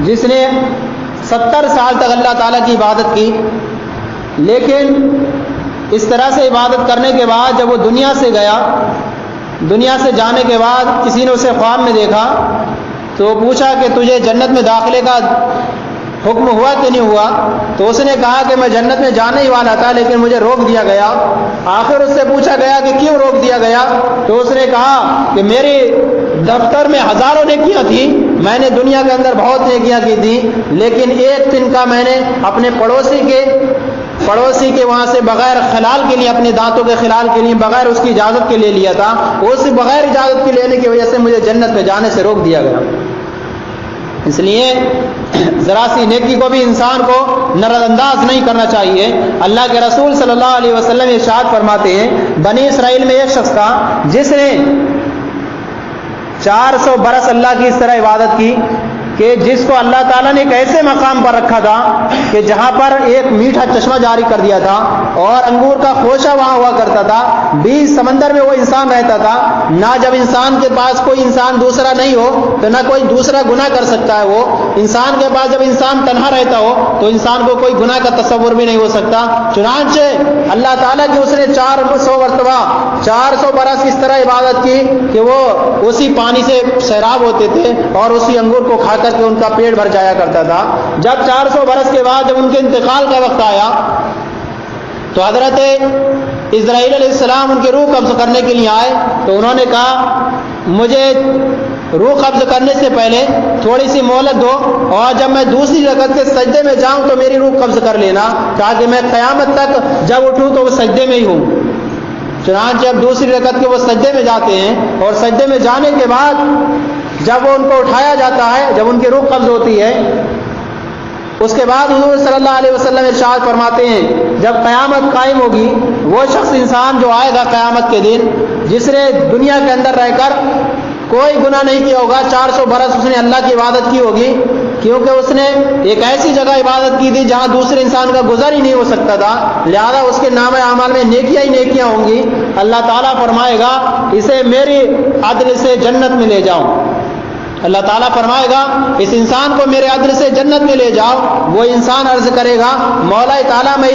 جس نے 70 سال تک اللہ تعالیٰ کی عبادت کی، لیکن اس طرح سے عبادت کرنے کے بعد جب وہ دنیا سے گیا، دنیا سے جانے کے بعد کسی نے اسے خواب میں دیکھا تو پوچھا کہ تجھے جنت میں داخلے کا حکم ہوا کہ نہیں ہوا؟ تو اس نے کہا کہ میں جنت میں جانے ہی والا تھا لیکن مجھے روک دیا گیا۔ آخر اس سے پوچھا گیا کہ کیوں روک دیا گیا؟ تو اس نے کہا کہ میری دفتر میں ہزاروں نیکیاں تھیں، میں نے دنیا کے اندر بہت نیکیاں کی تھیں، لیکن ایک دن کا میں نے اپنے پڑوسی کے وہاں سے بغیر خلال کے لیے، اپنے دانتوں کے خلال کے لیے بغیر اس کی اجازت کے لیے لیا تھا، اس بغیر اجازت کے لینے کی وجہ سے مجھے جنت میں جانے سے روک دیا گیا۔ اس لیے ذرا سی نیکی کو بھی انسان کو نظر انداز نہیں کرنا چاہیے۔ اللہ کے رسول صلی اللہ علیہ وسلم ارشاد فرماتے ہیں، بنی اسرائیل میں ایک شخص تھا جس نے 400 برس اللہ کی اس طرح عبادت کی کہ جس کو اللہ تعالیٰ نے ایک ایسے مقام پر رکھا تھا کہ جہاں پر ایک میٹھا چشمہ جاری کر دیا تھا اور انگور کا خوشہ وہاں ہوا کرتا تھا، بیچ سمندر میں وہ انسان رہتا تھا، نہ جب انسان کے پاس کوئی انسان دوسرا نہیں ہو تو نہ کوئی دوسرا گناہ کر سکتا ہے، وہ انسان کے پاس جب انسان تنہا رہتا ہو تو انسان کو کوئی گناہ کا تصور بھی نہیں ہو سکتا۔ چنانچہ اللہ تعالیٰ کی اس نے 400 برس اس طرح عبادت کی کہ وہ اسی پانی سے سیراب ہوتے تھے اور اسی انگور کو کھا کر کے ان کا پیٹ بھر جایا کرتا تھا۔ جب 400 برس کے بعد جب ان کے انتقال کا وقت آیا تو حضرت اسرائیل علیہ السلام ان کی روح قبض کرنے کے لیے آئے تو انہوں نے کہا مجھے روح قبض کرنے سے پہلے تھوڑی سی مہلت دو اور جب میں دوسری رکعت کے سجدے میں جاؤں تو میری روح قبض کر لینا تاکہ میں قیامت تک جب اٹھوں تو وہ سجدے میں ہی ہوں۔ چنانچہ جب دوسری رکعت کے وہ سجدے میں جاتے ہیں اور سجدے میں جانے کے بعد جب وہ ان کو اٹھایا جاتا ہے، جب ان کی روح قبض ہوتی ہے، اس کے بعد حضور صلی اللہ علیہ وسلم ارشاد فرماتے ہیں جب قیامت قائم ہوگی وہ شخص انسان جو آئے گا قیامت کے دن جس نے دنیا کے اندر رہ کر کوئی گناہ نہیں کیا ہوگا، 400 برس اس نے اللہ کی عبادت کی ہوگی، کیونکہ اس نے ایک ایسی جگہ عبادت کی تھی جہاں دوسرے انسان کا گزر ہی نہیں ہو سکتا تھا، لہذا اس کے نام اعمال میں نیکیاں ہی نیکیاں ہوں گی۔ اللہ تعالیٰ فرمائے گا اسے میری عدل سے جنت میں لے جاؤ، اللہ تعالیٰ فرمائے گا اس انسان کو میرے عدل سے جنت میں لے جاؤ۔ وہ انسان عرض کرے گا مولا تعالیٰ میں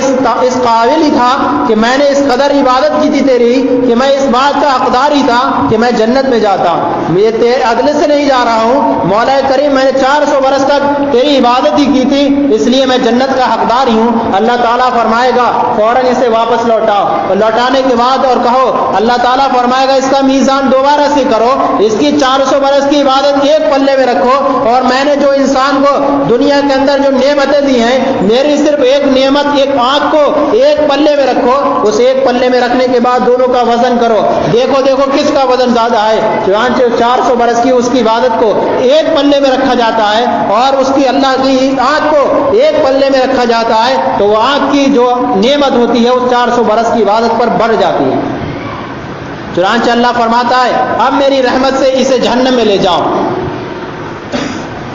اس قابل ہی تھا کہ میں نے اس قدر عبادت کی تھی تیری کہ میں اس بات کا حقدار ہی تھا کہ میں جنت میں جاتا، میں تیرے عدل سے نہیں جا رہا ہوں مولا کریم، میں نے 400 برس تک تیری عبادت ہی کی تھی اس لیے میں جنت کا حقدار ہی ہوں۔ اللہ تعالیٰ فرمائے گا فوراً اسے واپس لوٹاؤ، اور لوٹانے کے بعد اور کہو اللہ تعالیٰ فرمائے گا اس کا میزان دوبارہ سے کرو، اس کی 400 برس کی عبادت ایک پلے میں رکھو، اور میں نے جو انسان کو دنیا کے اندر جو نعمتیں دی ہیں میری صرف ایک نعمت ایک آنکھ کو ایک پلے میں رکھو، اس ایک پلے میں رکھنے کے بعد دونوں کا وزن کرو، دیکھو کس کا وزن زیادہ ہے۔ چنانچہ 400 برس کی اس کی عبادت کو ایک پلے میں رکھا جاتا ہے اور اس کی اللہ کی آنکھ کو ایک پلے میں رکھا جاتا ہے، تو وہ آنکھ کی جو نعمت ہوتی ہے اس 400 برس کی عبادت پر بڑھ جاتی ہے۔ چنانچہ اللہ فرماتا ہے اب میری رحمت سے اسے جہنم میں لے جاؤ،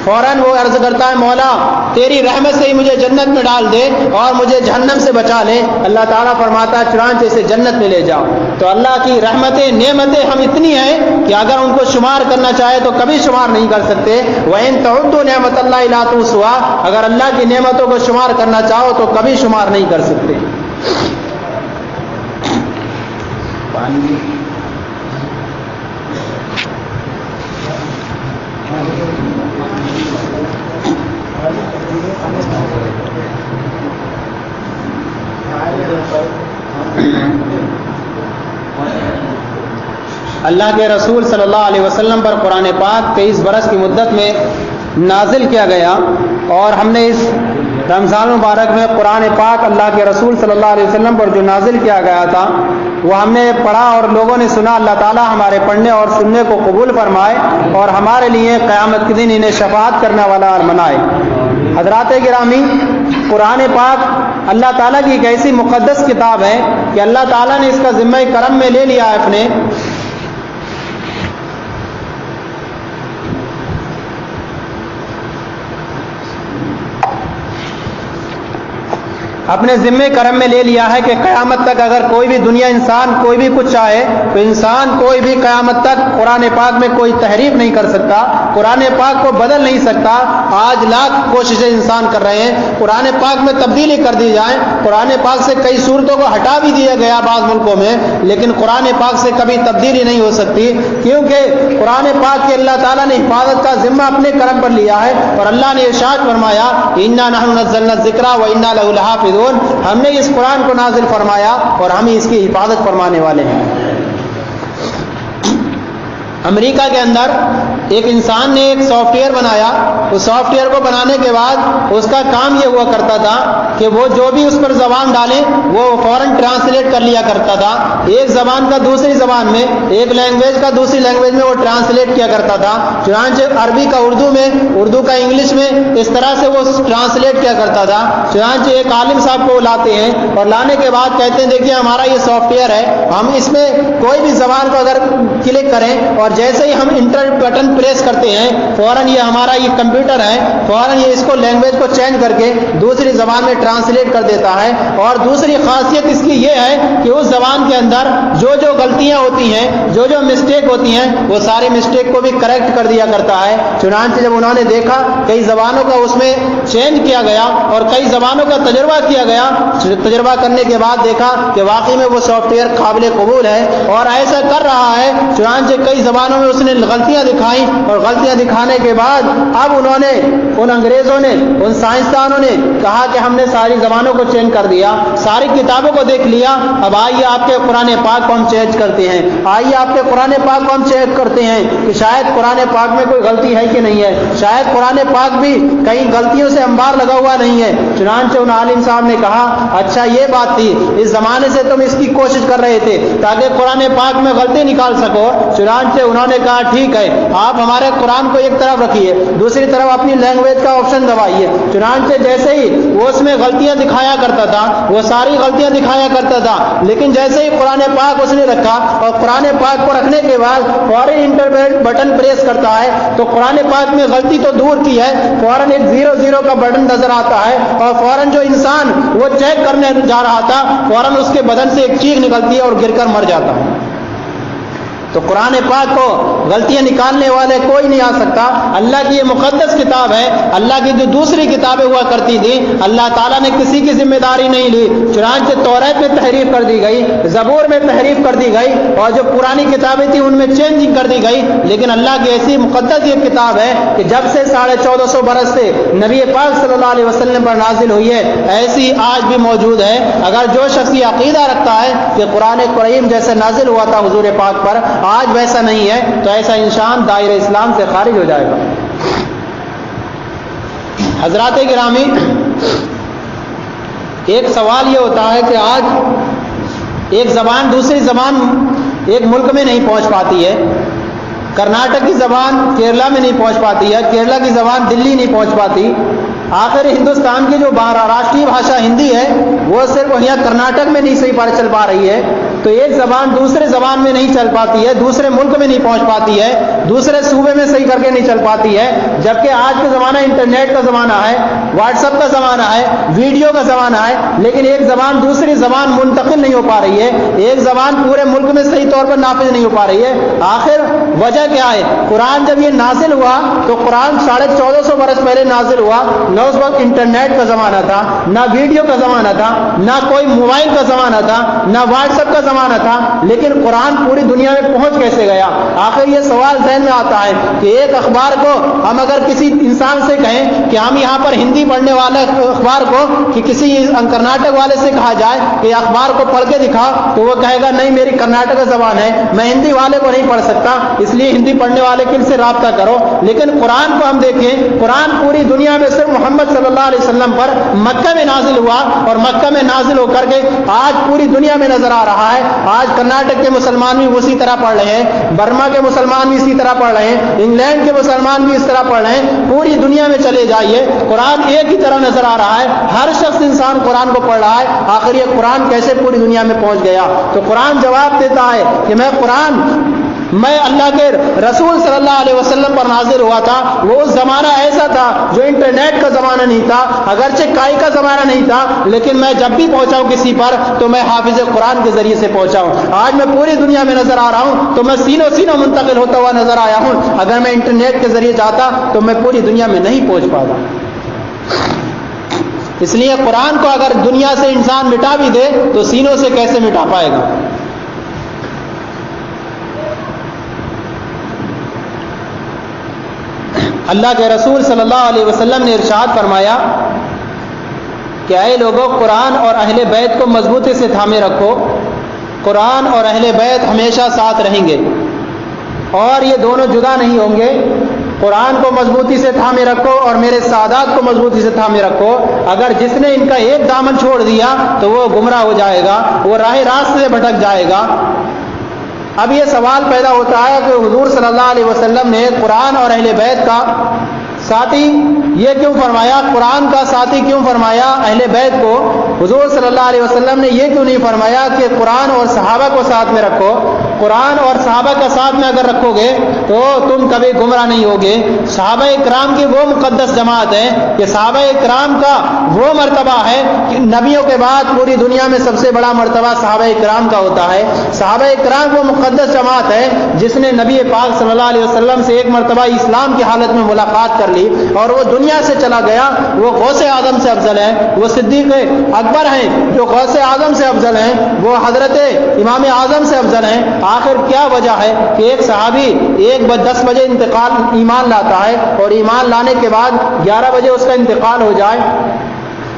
فوراً وہ عرض کرتا ہے مولا تیری رحمت سے ہی مجھے جنت میں ڈال دے اور مجھے جہنم سے بچا لے۔ اللہ تعالیٰ فرماتا ہے چنانچہ اسے جنت میں لے جاؤ۔ تو اللہ کی رحمتیں نعمتیں ہم اتنی ہیں کہ اگر ان کو شمار کرنا چاہے تو کبھی شمار نہیں کر سکتے۔ وَإِن تَعُدُّوا نِعْمَتَ اللَّهِ لَا تُحْصُوهَا، اگر اللہ کی نعمتوں کو شمار کرنا چاہو تو کبھی شمار نہیں کر سکتے۔ اللہ کے رسول صلی اللہ علیہ وسلم پر قرآن پاک 23 برس کی مدت میں نازل کیا گیا، اور ہم نے اس رمضان مبارک میں قرآن پاک اللہ کے رسول صلی اللہ علیہ وسلم پر جو نازل کیا گیا تھا وہ ہم نے پڑھا اور لوگوں نے سنا۔ اللہ تعالیٰ ہمارے پڑھنے اور سننے کو قبول فرمائے اور ہمارے لیے قیامت کے دن انہیں شفاعت کرنے والا بنائے۔ حضرات گرامی، قرآن پاک اللہ تعالیٰ کی ایک ایسی مقدس کتاب ہے کہ اللہ تعالیٰ نے اس کا ذمہ کرم میں لے لیا ہے اپنے ذمہ کرم میں لے لیا ہے کہ قیامت تک اگر کوئی بھی دنیا انسان کوئی بھی کچھ چاہے تو انسان کوئی بھی قیامت تک قرآن پاک میں کوئی تحریف نہیں کر سکتا، قرآن پاک کو بدل نہیں سکتا۔ آج لاکھ کوششیں انسان کر رہے ہیں قرآن پاک میں تبدیلی کر دی جائیں، قرآن پاک سے کئی صورتوں کو ہٹا بھی دیا گیا بعض ملکوں میں، لیکن قرآن پاک سے کبھی تبدیلی نہیں ہو سکتی، کیونکہ قرآن پاک کی اللہ تعالیٰ نے حفاظت کا ذمہ اپنے کرم پر لیا ہے، اور اللہ نے ارشاد فرمایا اِنَّا نَحْنُ نَزَّلْنَا الذِّكْرَ وَإِنَّا لَهُ لَحَافِظُونَ، ہم نے اس قرآن کو نازل فرمایا اور ہم اس کی حفاظت فرمانے والے ہیں۔ امریکہ کے اندر ایک انسان نے ایک سافٹ ویئر بنایا، اس سافٹ ویئر کو بنانے کے بعد اس کا کام یہ ہوا کرتا تھا کہ وہ جو بھی اس پر زبان ڈالیں وہ فوراً ٹرانسلیٹ کر لیا کرتا تھا، ایک زبان کا دوسری زبان میں، ایک لینگویج کا دوسری لینگویج میں وہ ٹرانسلیٹ کیا کرتا تھا، چنانچہ عربی کا اردو میں، اردو کا انگلش میں، اس طرح سے وہ ٹرانسلیٹ کیا کرتا تھا۔ چنانچہ ایک عالم صاحب کو لاتے ہیں اور لانے کے بعد کہتے ہیں دیکھیے ہمارا یہ سافٹ ویئر ہے، ہم اس میں کوئی بھی زبان کو اگر کلک کریں اور جیسے ہی ہم انٹر بٹن پریس کرتے ہیں فوراً یہ ہمارا یہ کمپیوٹر ہے فوراً یہ اس کو لینگویج کو چینج کر کے دوسری زبان میں ٹرانسلیٹ کر دیتا ہے، اور دوسری خاصیت اس کی یہ ہے کہ اس زبان کے اندر جو جو غلطیاں ہوتی ہیں، جو جو مسٹیک ہوتی ہیں، وہ ساری مسٹیک کو بھی کریکٹ کر دیا کرتا ہے۔ چنانچہ جب انہوں نے دیکھا کئی زبانوں کا اس میں چینج کیا گیا اور کئی زبانوں کا تجربہ کیا گیا، تجربہ کرنے کے بعد دیکھا کہ واقعی میں وہ سافٹ ویئر قابل قبول ہے اور ایسا کر رہا ہے۔ چنانچہ کئی زبانوں میں اس نے غلطیاں دکھائیں اور غلطیاں دکھانے کے بعد اب انہوں نے ان انگریزوں نے ان سائنسدانوں نے کہا کہ ہم نے ساری زبانوں کو چینج کر دیا، ساری کتابوں کو دیکھ لیا، اب آئیے آپ کے قرآن پاک کو ہم چینج کرتے ہیں، آئیے آپ کے قرآن پاک کو ہم چیک کرتے ہیں کہ شاید قرآن پاک میں کوئی غلطی ہے کہ نہیں ہے، شاید قرآن پاک بھی کئی غلطیوں سے انبار لگا ہوا نہیں ہے۔ چنانچہ ان عالم صاحب نے کہا اچھا یہ بات تھی، اس زمانے سے تم اس کی کوشش کر رہے تھے تاکہ قرآن پاک میں غلطی نکال سکو۔ چنانچہ انہوں نے کہا ٹھیک ہے، آپ آپ ہمارے قرآن کو ایک طرف رکھیے، دوسری طرف اپنی لینگویج کا آپشن دبائیے۔ چنانچہ جیسے ہی وہ اس میں غلطیاں دکھایا کرتا تھا، وہ ساری غلطیاں دکھایا کرتا تھا، لیکن جیسے ہی قرآن پاک اس نے رکھا اور قرآن پاک کو رکھنے کے بعد فوراً انٹرنیٹ بٹن پریس کرتا ہے تو قرآن پاک میں غلطی تو دور کی ہے، فوراً ایک 00 کا بٹن نظر آتا ہے اور فوراً جو انسان وہ چیک کرنے جا رہا تھا فوراً اس کے بدن سے ایک چیخ نکلتی ہے اور گر کر مر جاتا ہے۔ تو قرآن پاک کو غلطیاں نکالنے والے کوئی نہیں آ سکتا۔ اللہ کی یہ مقدس کتاب ہے، اللہ کی جو دوسری کتابیں ہوا کرتی تھی اللہ تعالیٰ نے کسی کی ذمہ داری نہیں لی، چنانچہ توریت میں تحریف کر دی گئی، زبور میں تحریف کر دی گئی، اور جو پرانی کتابیں تھیں ان میں چینجنگ کر دی گئی، لیکن اللہ کی ایسی مقدس یہ کتاب ہے کہ جب سے 1450 برس سے نبی پاک صلی اللہ علیہ وسلم پر نازل ہوئی ہے ایسی آج بھی موجود ہے۔ اگر جو شخص یہ عقیدہ رکھتا ہے کہ قرآن کریم جیسے نازل ہوا تھا حضور پاک پر آج ویسا نہیں ہے تو ایسا انسان دائرہ اسلام سے خارج ہو جائے گا۔ حضرات گرامی، ایک سوال یہ ہوتا ہے کہ آج ایک زبان دوسری زبان ایک ملک میں نہیں پہنچ پاتی ہے، کرناٹک کی زبان کیرلا میں نہیں پہنچ پاتی ہے، کیرلا کی زبان دلی نہیں پہنچ پاتی، آخر ہندوستان کی جو راشٹریہ بھاشا ہندی ہے وہ صرف یہاں کرناٹک میں نہیں صحیح چل پا رہی ہے، تو ایک زبان دوسرے زبان میں نہیں چل پاتی ہے، دوسرے ملک میں نہیں پہنچ پاتی ہے، دوسرے صوبے میں صحیح کر کے نہیں چل پاتی ہے، جبکہ آج کا زمانہ انٹرنیٹ کا زمانہ ہے، واٹس ایپ کا زمانہ ہے، ویڈیو کا زمانہ ہے، لیکن ایک زبان دوسری زبان منتقل نہیں ہو پا رہی ہے، ایک زبان پورے ملک میں صحیح طور پر نافذ نہیں ہو پا رہی ہے۔ آخر وجہ کیا ہے؟ قرآن جب یہ نازل ہوا تو قرآن 1450 برس پہلے نازل ہوا، نہ اس وقت انٹرنیٹ کا زمانہ تھا، نہ ویڈیو کا زمانہ تھا، نہ کوئی موبائل کا زمانہ تھا، نہ واٹس ایپ کا زمانہ تھا، لیکن قرآن پوری دنیا میں پہنچ کیسے گیا؟ آخر یہ سوال ذہن میں آتا ہے کہ ایک اخبار کو ہم اگر کسی انسان سے کہیں کہ ہم یہاں پر ہندی پڑھنے والے اخبار کو کہ کسی کرناٹک والے سے کہا جائے کہ اخبار کو پڑھ کے دکھا تو وہ کہے گا نہیں میری کرناٹک زبان ہے، میں ہندی والے کو نہیں پڑھ سکتا، اس لیے ہندی پڑھنے والے کن سے رابطہ کرو۔ لیکن قرآن کو ہم دیکھیں، قرآن پوری دنیا میں صرف محمد صلی اللہ علیہ وسلم پر مکہ میں نازل ہوا اور مکہ میں نازل ہو کر کے آج پوری دنیا میں نظر آ رہا ہے۔ آج کرناٹک کے مسلمان بھی اسی طرح پڑھ رہے ہیں، برما کے مسلمان بھی اسی طرح پڑھ رہے ہیں، انگلینڈ کے مسلمان بھی اس طرح پڑھ رہے ہیں، پوری دنیا میں چلے جائیے قرآن ایک ہی طرح نظر آ رہا ہے، ہر شخص انسان قرآن کو پڑھ رہا ہے۔ آخر یہ قرآن کیسے پوری دنیا میں پہنچ گیا؟ تو قرآن جواب دیتا ہے کہ میں اللہ کے رسول صلی اللہ علیہ وسلم پر نازل ہوا تھا، وہ اس زمانہ ایسا تھا جو انٹرنیٹ کا زمانہ نہیں تھا، اگرچہ کائی کا زمانہ نہیں تھا، لیکن میں جب بھی پہنچاؤں کسی پر تو میں حافظ قرآن کے ذریعے سے پہنچاؤں۔ آج میں پوری دنیا میں نظر آ رہا ہوں تو میں سینوں سینوں منتقل ہوتا ہوا نظر آیا ہوں، اگر میں انٹرنیٹ کے ذریعے جاتا تو میں پوری دنیا میں نہیں پہنچ پاتا۔ اس لیے قرآن کو اگر دنیا سے انسان مٹا بھی دے تو سینوں سے کیسے مٹا پائے گا؟ اللہ کے رسول صلی اللہ علیہ وسلم نے ارشاد فرمایا کہ اے لوگوں، قرآن اور اہل بیت کو مضبوطی سے تھامے رکھو، قرآن اور اہل بیت ہمیشہ ساتھ رہیں گے اور یہ دونوں جدا نہیں ہوں گے۔ قرآن کو مضبوطی سے تھامے رکھو اور میرے سادات کو مضبوطی سے تھامے رکھو، اگر جس نے ان کا ایک دامن چھوڑ دیا تو وہ گمراہ ہو جائے گا، وہ راہ راست سے بھٹک جائے گا۔ اب یہ سوال پیدا ہوتا ہے کہ حضور صلی اللہ علیہ وسلم نے قرآن اور اہل بیت کا ساتھی یہ کیوں فرمایا؟ قرآن کا ساتھی کیوں فرمایا اہل بیت کو؟ حضور صلی اللہ علیہ وسلم نے یہ کیوں نہیں فرمایا کہ قرآن اور صحابہ کو ساتھ میں رکھو؟ قرآن اور صحابہ کا ساتھ میں اگر رکھو گے تو تم کبھی گمراہ نہیں ہوگے۔ صحابہ اکرام کی وہ مقدس جماعت ہے کہ صحابہ اکرام کا وہ مرتبہ ہے کہ نبیوں کے بعد پوری دنیا میں سب سے بڑا مرتبہ صحابہ اکرام کا ہوتا ہے۔ صحابہ اکرام وہ مقدس جماعت ہے جس نے نبی پاک صلی اللہ علیہ وسلم سے ایک مرتبہ اسلام کی حالت میں ملاقات کر لی اور وہ دنیا سے چلا گیا۔ وہ غوث اعظم سے افضل ہے، وہ صدیق اکبر ہیں جو غوث اعظم سے افضل ہیں، وہ حضرت امام اعظم سے افضل ہیں۔ آخر کیا وجہ ہے کہ ایک صحابی 10 بجے ایمان لاتا ہے اور ایمان لانے کے بعد 11 بجے اس کا انتقال ہو جائے؟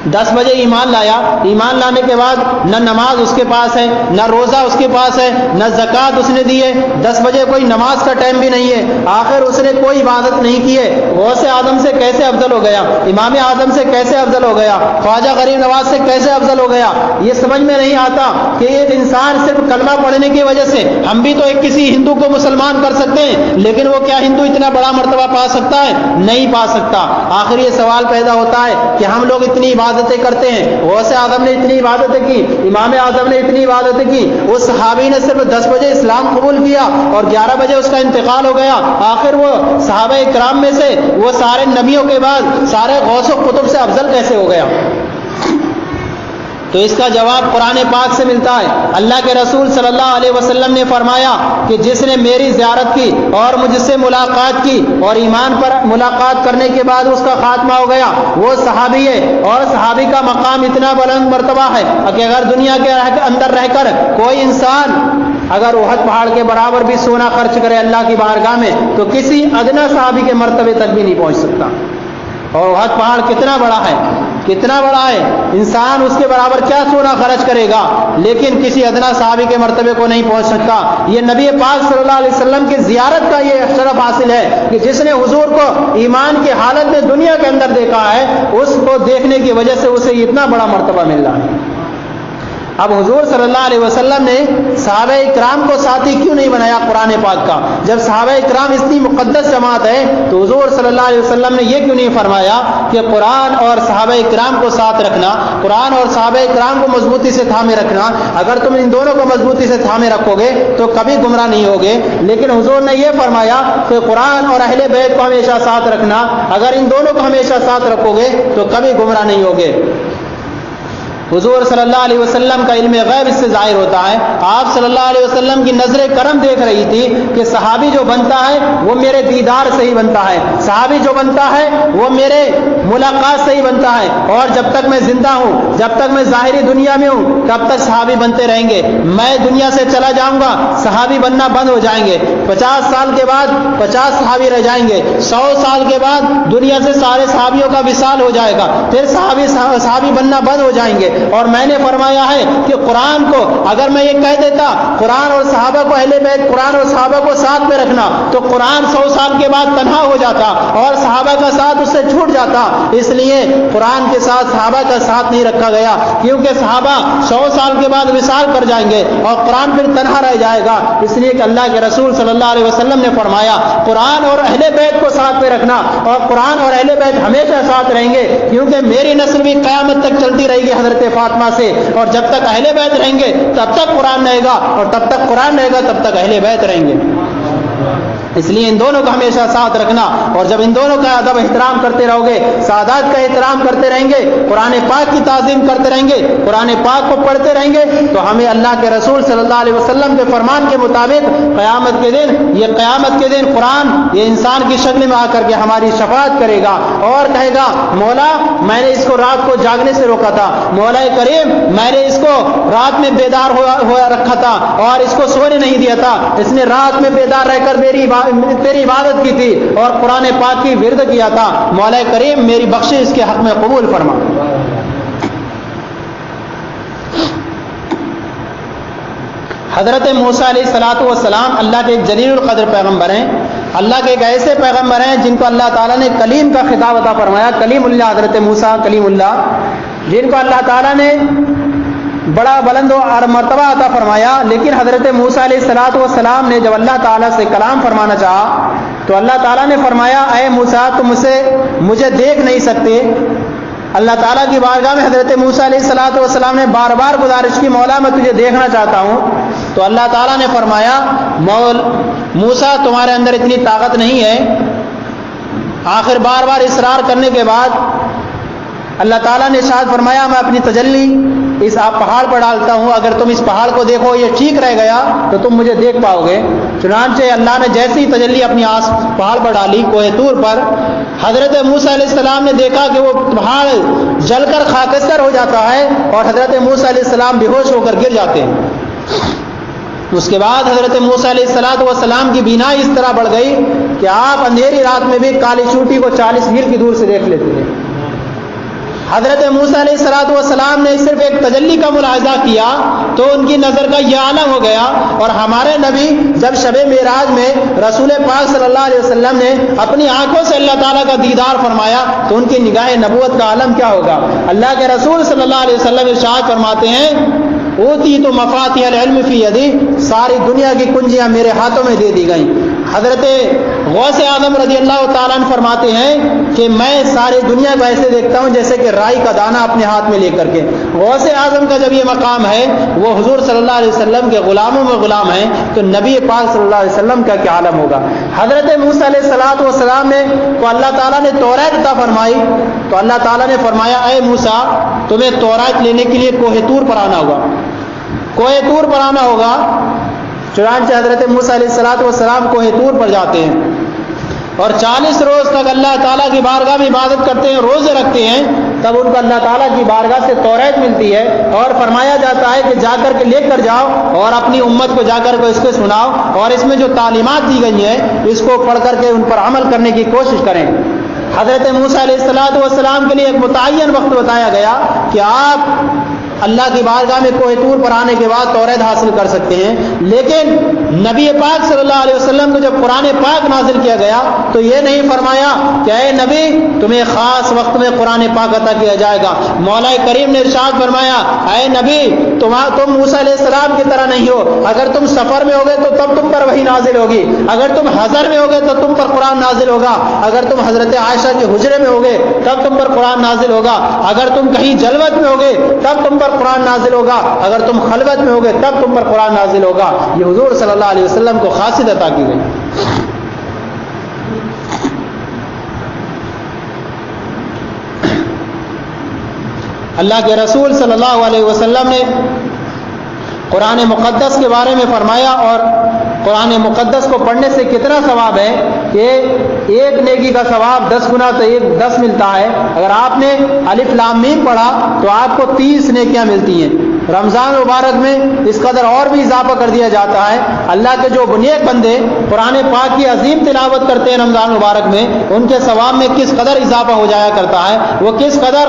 10 بجے ایمان لایا، ایمان لانے کے بعد نہ نماز اس کے پاس ہے، نہ روزہ اس کے پاس ہے، نہ زکوٰۃ اس نے دی ہے، 10 بجے کوئی نماز کا ٹائم بھی نہیں ہے، آخر اس نے کوئی عبادت نہیں کی ہے، غوث اعظم سے کیسے افضل ہو گیا، امام اعظم سے کیسے افضل ہو گیا، خواجہ غریب نواز سے کیسے افضل ہو گیا؟ یہ سمجھ میں نہیں آتا کہ ایک انسان صرف کلمہ پڑھنے کی وجہ سے، ہم بھی تو ایک کسی ہندو کو مسلمان کر سکتے ہیں، لیکن وہ کیا ہندو اتنا بڑا مرتبہ پا سکتا ہے؟ نہیں پا سکتا۔ آخر یہ سوال پیدا ہوتا ہے کہ ہم لوگ اتنی عبادتیں کرتے ہیں، غوث اعظم نے اتنی عبادتیں کی، امام اعظم نے اتنی عبادتیں کی، اس صحابی نے صرف 10 بجے اسلام قبول کیا اور 11 بجے اس کا انتقال ہو گیا، آخر وہ صحابہ کرام میں سے وہ سارے نبیوں کے بعد سارے غوث و قطب سے افضل کیسے ہو گیا؟ تو اس کا جواب قرآن پاک سے ملتا ہے۔ اللہ کے رسول صلی اللہ علیہ وسلم نے فرمایا کہ جس نے میری زیارت کی اور مجھ سے ملاقات کی اور ایمان پر ملاقات کرنے کے بعد اس کا خاتمہ ہو گیا، وہ صحابی ہے، اور صحابی کا مقام اتنا بلند مرتبہ ہے کہ اگر دنیا کے اندر رہ کر کوئی انسان اگر احد پہاڑ کے برابر بھی سونا خرچ کرے اللہ کی بارگاہ میں تو کسی ادنا صحابی کے مرتبے تک بھی نہیں پہنچ سکتا۔ اور احد پہاڑ کتنا بڑا ہے، کتنا بڑا ہے، انسان اس کے برابر کیا سونا خرچ کرے گا، لیکن کسی ادنا صحابی کے مرتبے کو نہیں پہنچ سکتا۔ یہ نبی پاک صلی اللہ علیہ وسلم کی زیارت کا یہ شرف حاصل ہے کہ جس نے حضور کو ایمان کی حالت میں دنیا کے اندر دیکھا ہے، اس کو دیکھنے کی وجہ سے اسے اتنا بڑا مرتبہ مل رہا ہے۔ اب حضور صلی اللہ علیہ وسلم نے صحابہ اکرام کو ساتھی کیوں نہیں بنایا قرآن پاک کا؟ جب صحابہ اکرام اتنی مقدس جماعت ہے تو حضور صلی اللہ علیہ وسلم نے یہ کیوں نہیں فرمایا کہ قرآن اور صحابہ اکرام کو ساتھ رکھنا، قرآن اور صحابہ اکرام کو مضبوطی سے تھامے رکھنا، اگر تم ان دونوں کو مضبوطی سے تھامے رکھو گے تو کبھی گمراہ نہیں ہوگے؟ لیکن حضور نے یہ فرمایا کہ قرآن اور اہل بیت کو ہمیشہ ساتھ رکھنا، اگر ان دونوں کو ہمیشہ ساتھ رکھو گے تو کبھی گمراہ نہیں ہوگے۔ حضور صلی اللہ علیہ وسلم کا علم غیب اس سے ظاہر ہوتا ہے۔ آپ صلی اللہ علیہ وسلم کی نظر کرم دیکھ رہی تھی کہ صحابی جو بنتا ہے وہ میرے دیدار سے ہی بنتا ہے، صحابی جو بنتا ہے وہ میرے ملاقات سے ہی بنتا ہے، اور جب تک میں زندہ ہوں، جب تک میں ظاہری دنیا میں ہوں، تب تک صحابی بنتے رہیں گے۔ میں دنیا سے چلا جاؤں گا، صحابی بننا بند ہو جائیں گے۔ 50 سال کے بعد 50 صحابی رہ جائیں گے، 100 سال کے بعد دنیا سے سارے صحابیوں کا وصال ہو جائے گا، پھر صحابی بننا بند ہو جائیں گے۔ اور میں نے فرمایا ہے کہ قرآن کو اگر میں یہ کہہ دیتا قرآن اور صحابہ کو اہل بیت قرآن اور صحابہ کو ساتھ میں رکھنا تو قرآن 100 سال کے بعد تنہا ہو جاتا اور صحابہ کا ساتھ اس سے چھوٹ جاتا۔ اس لیے قرآن کے ساتھ صحابہ کا ساتھ نہیں رکھا گیا، کیونکہ صحابہ 100 سال کے بعد وصال کر جائیں گے اور قرآن پھر تنہا رہ جائے گا۔ اس لیے کہ اللہ کے رسول صلی اللہ علیہ وسلم نے فرمایا قرآن اور اہل بیت کو ساتھ میں رکھنا، اور قرآن اور اہل بیت ہمیشہ ساتھ رہیں گے، کیونکہ میری نسل بھی قیامت تک چلتی رہے گی حضرت فاطمہ سے، اور جب تک اہل بیت رہیں گے تب تک قرآن رہے گا، اور تب تک قرآن رہے گا تب تک اہل بیت رہیں گے۔ اس لیے ان دونوں کا ہمیشہ ساتھ رکھنا، اور جب ان دونوں کا ادب احترام کرتے رہو گے، سادات کا احترام کرتے رہیں گے، قرآن پاک کی تعظیم کرتے رہیں گے، قرآن پاک کو پڑھتے رہیں گے، تو ہمیں اللہ کے رسول صلی اللہ علیہ وسلم کے فرمان کے مطابق قیامت کے دن قرآن یہ انسان کی شکل میں آ کر کے ہماری شفاعت کرے گا اور کہے گا مولا میں نے اس کو رات کو جاگنے سے روکا تھا، مولا کریم میں نے اس کو رات میں بیدار ہوا رکھا تھا اور اس کو سونے نہیں دیا تھا، اس نے رات میں بیدار رہ کر تیری عبادت کی تھی اور قرآن پاک کی ورد کیا تھا، مولا کریم میری بخشش اس کے حق میں قبول فرما۔ حضرت موسیٰ علیہ الصلوۃ والسلام اللہ کے ایک جلیل القدر پیغمبر ہیں، اللہ کے ایک ایسے پیغمبر ہیں جن کو اللہ تعالیٰ نے کلیم کا خطاب عطا فرمایا، کلیم اللہ، حضرت موسیٰ کلیم اللہ، جن کو اللہ تعالیٰ نے بڑا بلند اور مرتبہ عطا فرمایا۔ لیکن حضرت موسیٰ علیہ الصلوۃ والسلام نے جب اللہ تعالیٰ سے کلام فرمانا چاہا تو اللہ تعالیٰ نے فرمایا اے موسیٰ تم مجھے دیکھ نہیں سکتے۔ اللہ تعالیٰ کی بارگاہ میں حضرت موسیٰ علیہ الصلوۃ والسلام نے بار بار گزارش کی مولا میں تجھے دیکھنا چاہتا ہوں، تو اللہ تعالیٰ نے فرمایا موسیٰ تمہارے اندر اتنی طاقت نہیں ہے۔ آخر بار بار اصرار کرنے کے بعد اللہ تعالیٰ نے ارشاد فرمایا میں اپنی تجلی اس پہاڑ پر ڈالتا ہوں، اگر تم اس پہاڑ کو دیکھو یہ ٹھیک رہ گیا تو تم مجھے دیکھ پاؤ گے۔ چنانچہ اللہ نے جیسی تجلی اپنی پہاڑ پر ڈالی کوہ طور پر، حضرت موسیٰ علیہ السلام نے دیکھا کہ وہ پہاڑ جل کر خاکستر ہو جاتا ہے اور حضرت موسیٰ علیہ السلام بے ہوش ہو کر گر جاتے ہیں۔ اس کے بعد حضرت موسیٰ علیہ الصلوۃ والسلام کی بینائی اس طرح بڑھ گئی کہ آپ اندھیری رات میں بھی کالی چوٹی کو 40 میل کی دور سے دیکھ لیتے تھے۔ حضرت موسیٰ علیہ السلام نے صرف ایک تجلی کا ملاحظہ کیا تو ان کی نظر کا یہ عالم ہو گیا، اور ہمارے نبی جب شب معراج میں رسول پاک صلی اللہ علیہ وسلم نے اپنی آنکھوں سے اللہ تعالیٰ کا دیدار فرمایا تو ان کی نگاہ نبوت کا عالم کیا ہوگا۔ اللہ کے رسول صلی اللہ علیہ وسلم ارشاد فرماتے ہیں اوتی تو مفاتیح العلم فی یدی، ساری دنیا کی کنجیاں میرے ہاتھوں میں دے دی گئیں۔ حضرت غوث اعظم رضی اللہ تعالیٰ عنہ فرماتے ہیں کہ میں ساری دنیا کو ایسے دیکھتا ہوں جیسے کہ رائی کا دانہ اپنے ہاتھ میں لے کر کے۔ غوث اعظم کا جب یہ مقام ہے، وہ حضور صلی اللہ علیہ وسلم کے غلاموں میں غلام ہیں، تو نبی پاک صلی اللہ علیہ وسلم کا کیا عالم ہوگا۔ حضرت موسیٰ علیہ السلام نے کو اللہ تعالیٰ نے توریت عطا فرمائی تو اللہ تعالیٰ نے فرمایا اے موسیٰ تمہیں توریت لینے کے لیے کوہ طور پر آنا ہوگا، کوہ طور پر آنا ہوگا۔ چنانچہ حضرت موسیٰ علیہ السلام کوہ طور پر جاتے ہیں اور 40 روز تک اللہ تعالیٰ کی بارگاہ میں عبادت کرتے ہیں، روزے رکھتے ہیں، تب ان کو اللہ تعالیٰ کی بارگاہ سے توریت ملتی ہے اور فرمایا جاتا ہے کہ جا کر کے لے کر جاؤ اور اپنی امت کو جا کر کے اس کو سناؤ، اور اس میں جو تعلیمات دی گئی ہیں اس کو پڑھ کر کے ان پر عمل کرنے کی کوشش کریں۔ حضرت موسیٰ علیہ السلام کے لیے ایک متعین وقت بتایا گیا کہ آپ اللہ کی بارگاہ میں کوہ طور پر آنے کے بعد توریت حاصل کر سکتے ہیں، لیکن نبی پاک صلی اللہ علیہ وسلم کو جب قرآن پاک نازل کیا گیا تو یہ نہیں فرمایا کہ اے نبی تمہیں خاص وقت میں قرآن پاک عطا کیا جائے گا۔ مولا کریم نے ارشاد فرمایا اے نبی تم موسیٰ علیہ السلام کی طرح نہیں ہو، اگر تم سفر میں ہوگے تو تب تم پر وحی نازل ہوگی، اگر تم حضر میں ہوگے تو تم پر قرآن نازل ہوگا، اگر تم حضرت عائشہ کے حجرے میں ہوگے تب تم پر قرآن نازل ہوگا، اگر تم کہیں جلوت میں ہوگے تب تم پر قرآن نازل ہوگا، اگر تم خلوت میں ہوگے تب تم پر قرآن نازل ہوگا۔ یہ حضور صلی اللہ علیہ وسلم کو خاصیت عطا کی گئی۔ اللہ کے رسول صلی اللہ علیہ وسلم نے قرآن مقدس کے بارے میں فرمایا، اور قرآن مقدس کو پڑھنے سے کتنا ثواب ہے کہ ایک نیکی کا ثواب 10 گنا تو 10 ملتا ہے۔ اگر آپ نے الف لام میم پڑھا تو آپ کو 30 نیکیاں ملتی ہیں۔ رمضان مبارک میں اس قدر اور بھی اضافہ کر دیا جاتا ہے۔ اللہ کے جو نیک بندے قرآن پاک کی عظیم تلاوت کرتے ہیں رمضان مبارک میں، ان کے ثواب میں کس قدر اضافہ ہو جایا کرتا ہے، وہ کس قدر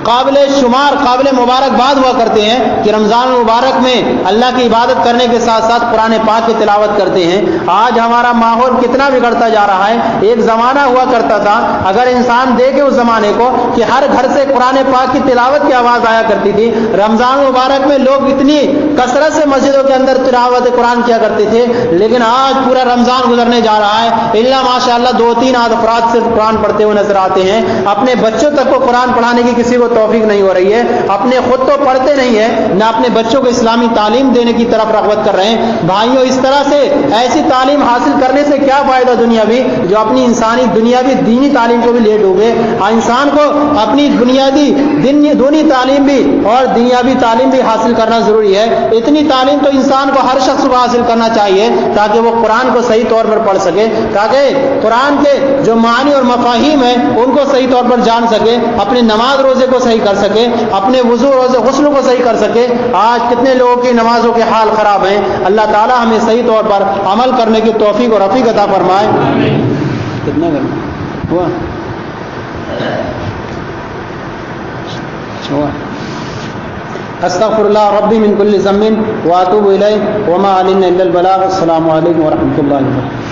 قابل شمار قابل مبارکباد ہوا کرتے ہیں کہ رمضان مبارک میں اللہ کی عبادت کرنے کے ساتھ ساتھ قرآن پاک کی تلاوت کرتے ہیں۔ آج ہمارا ماحول کتنا بگڑتا جا رہا ہے۔ ایک زمانہ ہوا کرتا تھا، اگر انسان دیکھے اس زمانے کو کہ ہر گھر سے قرآن پاک کی تلاوت کی آواز آیا کرتی تھی۔ رمضان مبارک میں لوگ اتنی کثرت سے مسجدوں کے اندر تلاوت قرآن کیا کرتے تھے، لیکن آج پورا رمضان گزرنے جا رہا ہے، الا ماشاء اللہ 2-3 افراد صرف قرآن پڑھتے ہوئے نظر آتے ہیں۔ اپنے بچوں تک کو قرآن پڑھانے کی کسی کو توفیق نہیں ہو رہی ہے، اپنے خود تو پڑھتے نہیں ہیں، نہ اپنے بچوں کو اسلامی تعلیم دینے کی طرف رغبت کر رہے ہیں۔ بھائیوں اس طرح سے ایسی تعلیم حاصل کرنے سے کیا فائدہ دنیاوی، جو اپنی انسانی دنیاوی دینی تعلیم کو بھی لے ڈوبے۔ انسان کو اپنی بنیادی دینی تعلیم بھی اور دنیاوی تعلیم بھی حاصل کرنا ضروری ہے۔ اتنی تعلیم تو انسان کو ہر شخص کو حاصل کرنا چاہیے تاکہ وہ قرآن کو صحیح طور پر پڑھ سکے، تاکہ قرآن کے جو معنی اور مفاہیم ہیں ان کو صحیح طور پر جان سکے، اپنے نماز روزے کو صحیح کر سکے، اپنے وضو روزے غسل کو صحیح کر سکے۔ آج کتنے لوگوں کی نمازوں کے حال خراب ہیں۔ اللہ تعالی ہمیں صحیح طور پر عمل کرنے کی توفیق اور رفیق عطا فرمائے۔ کتنا کرنا ہوا استغفر اللہ ربی من کل ذنب واتوب الیہ وما علینا الا البلاغ۔ السلام علیکم ورحمۃ اللہ وبرکاتہ۔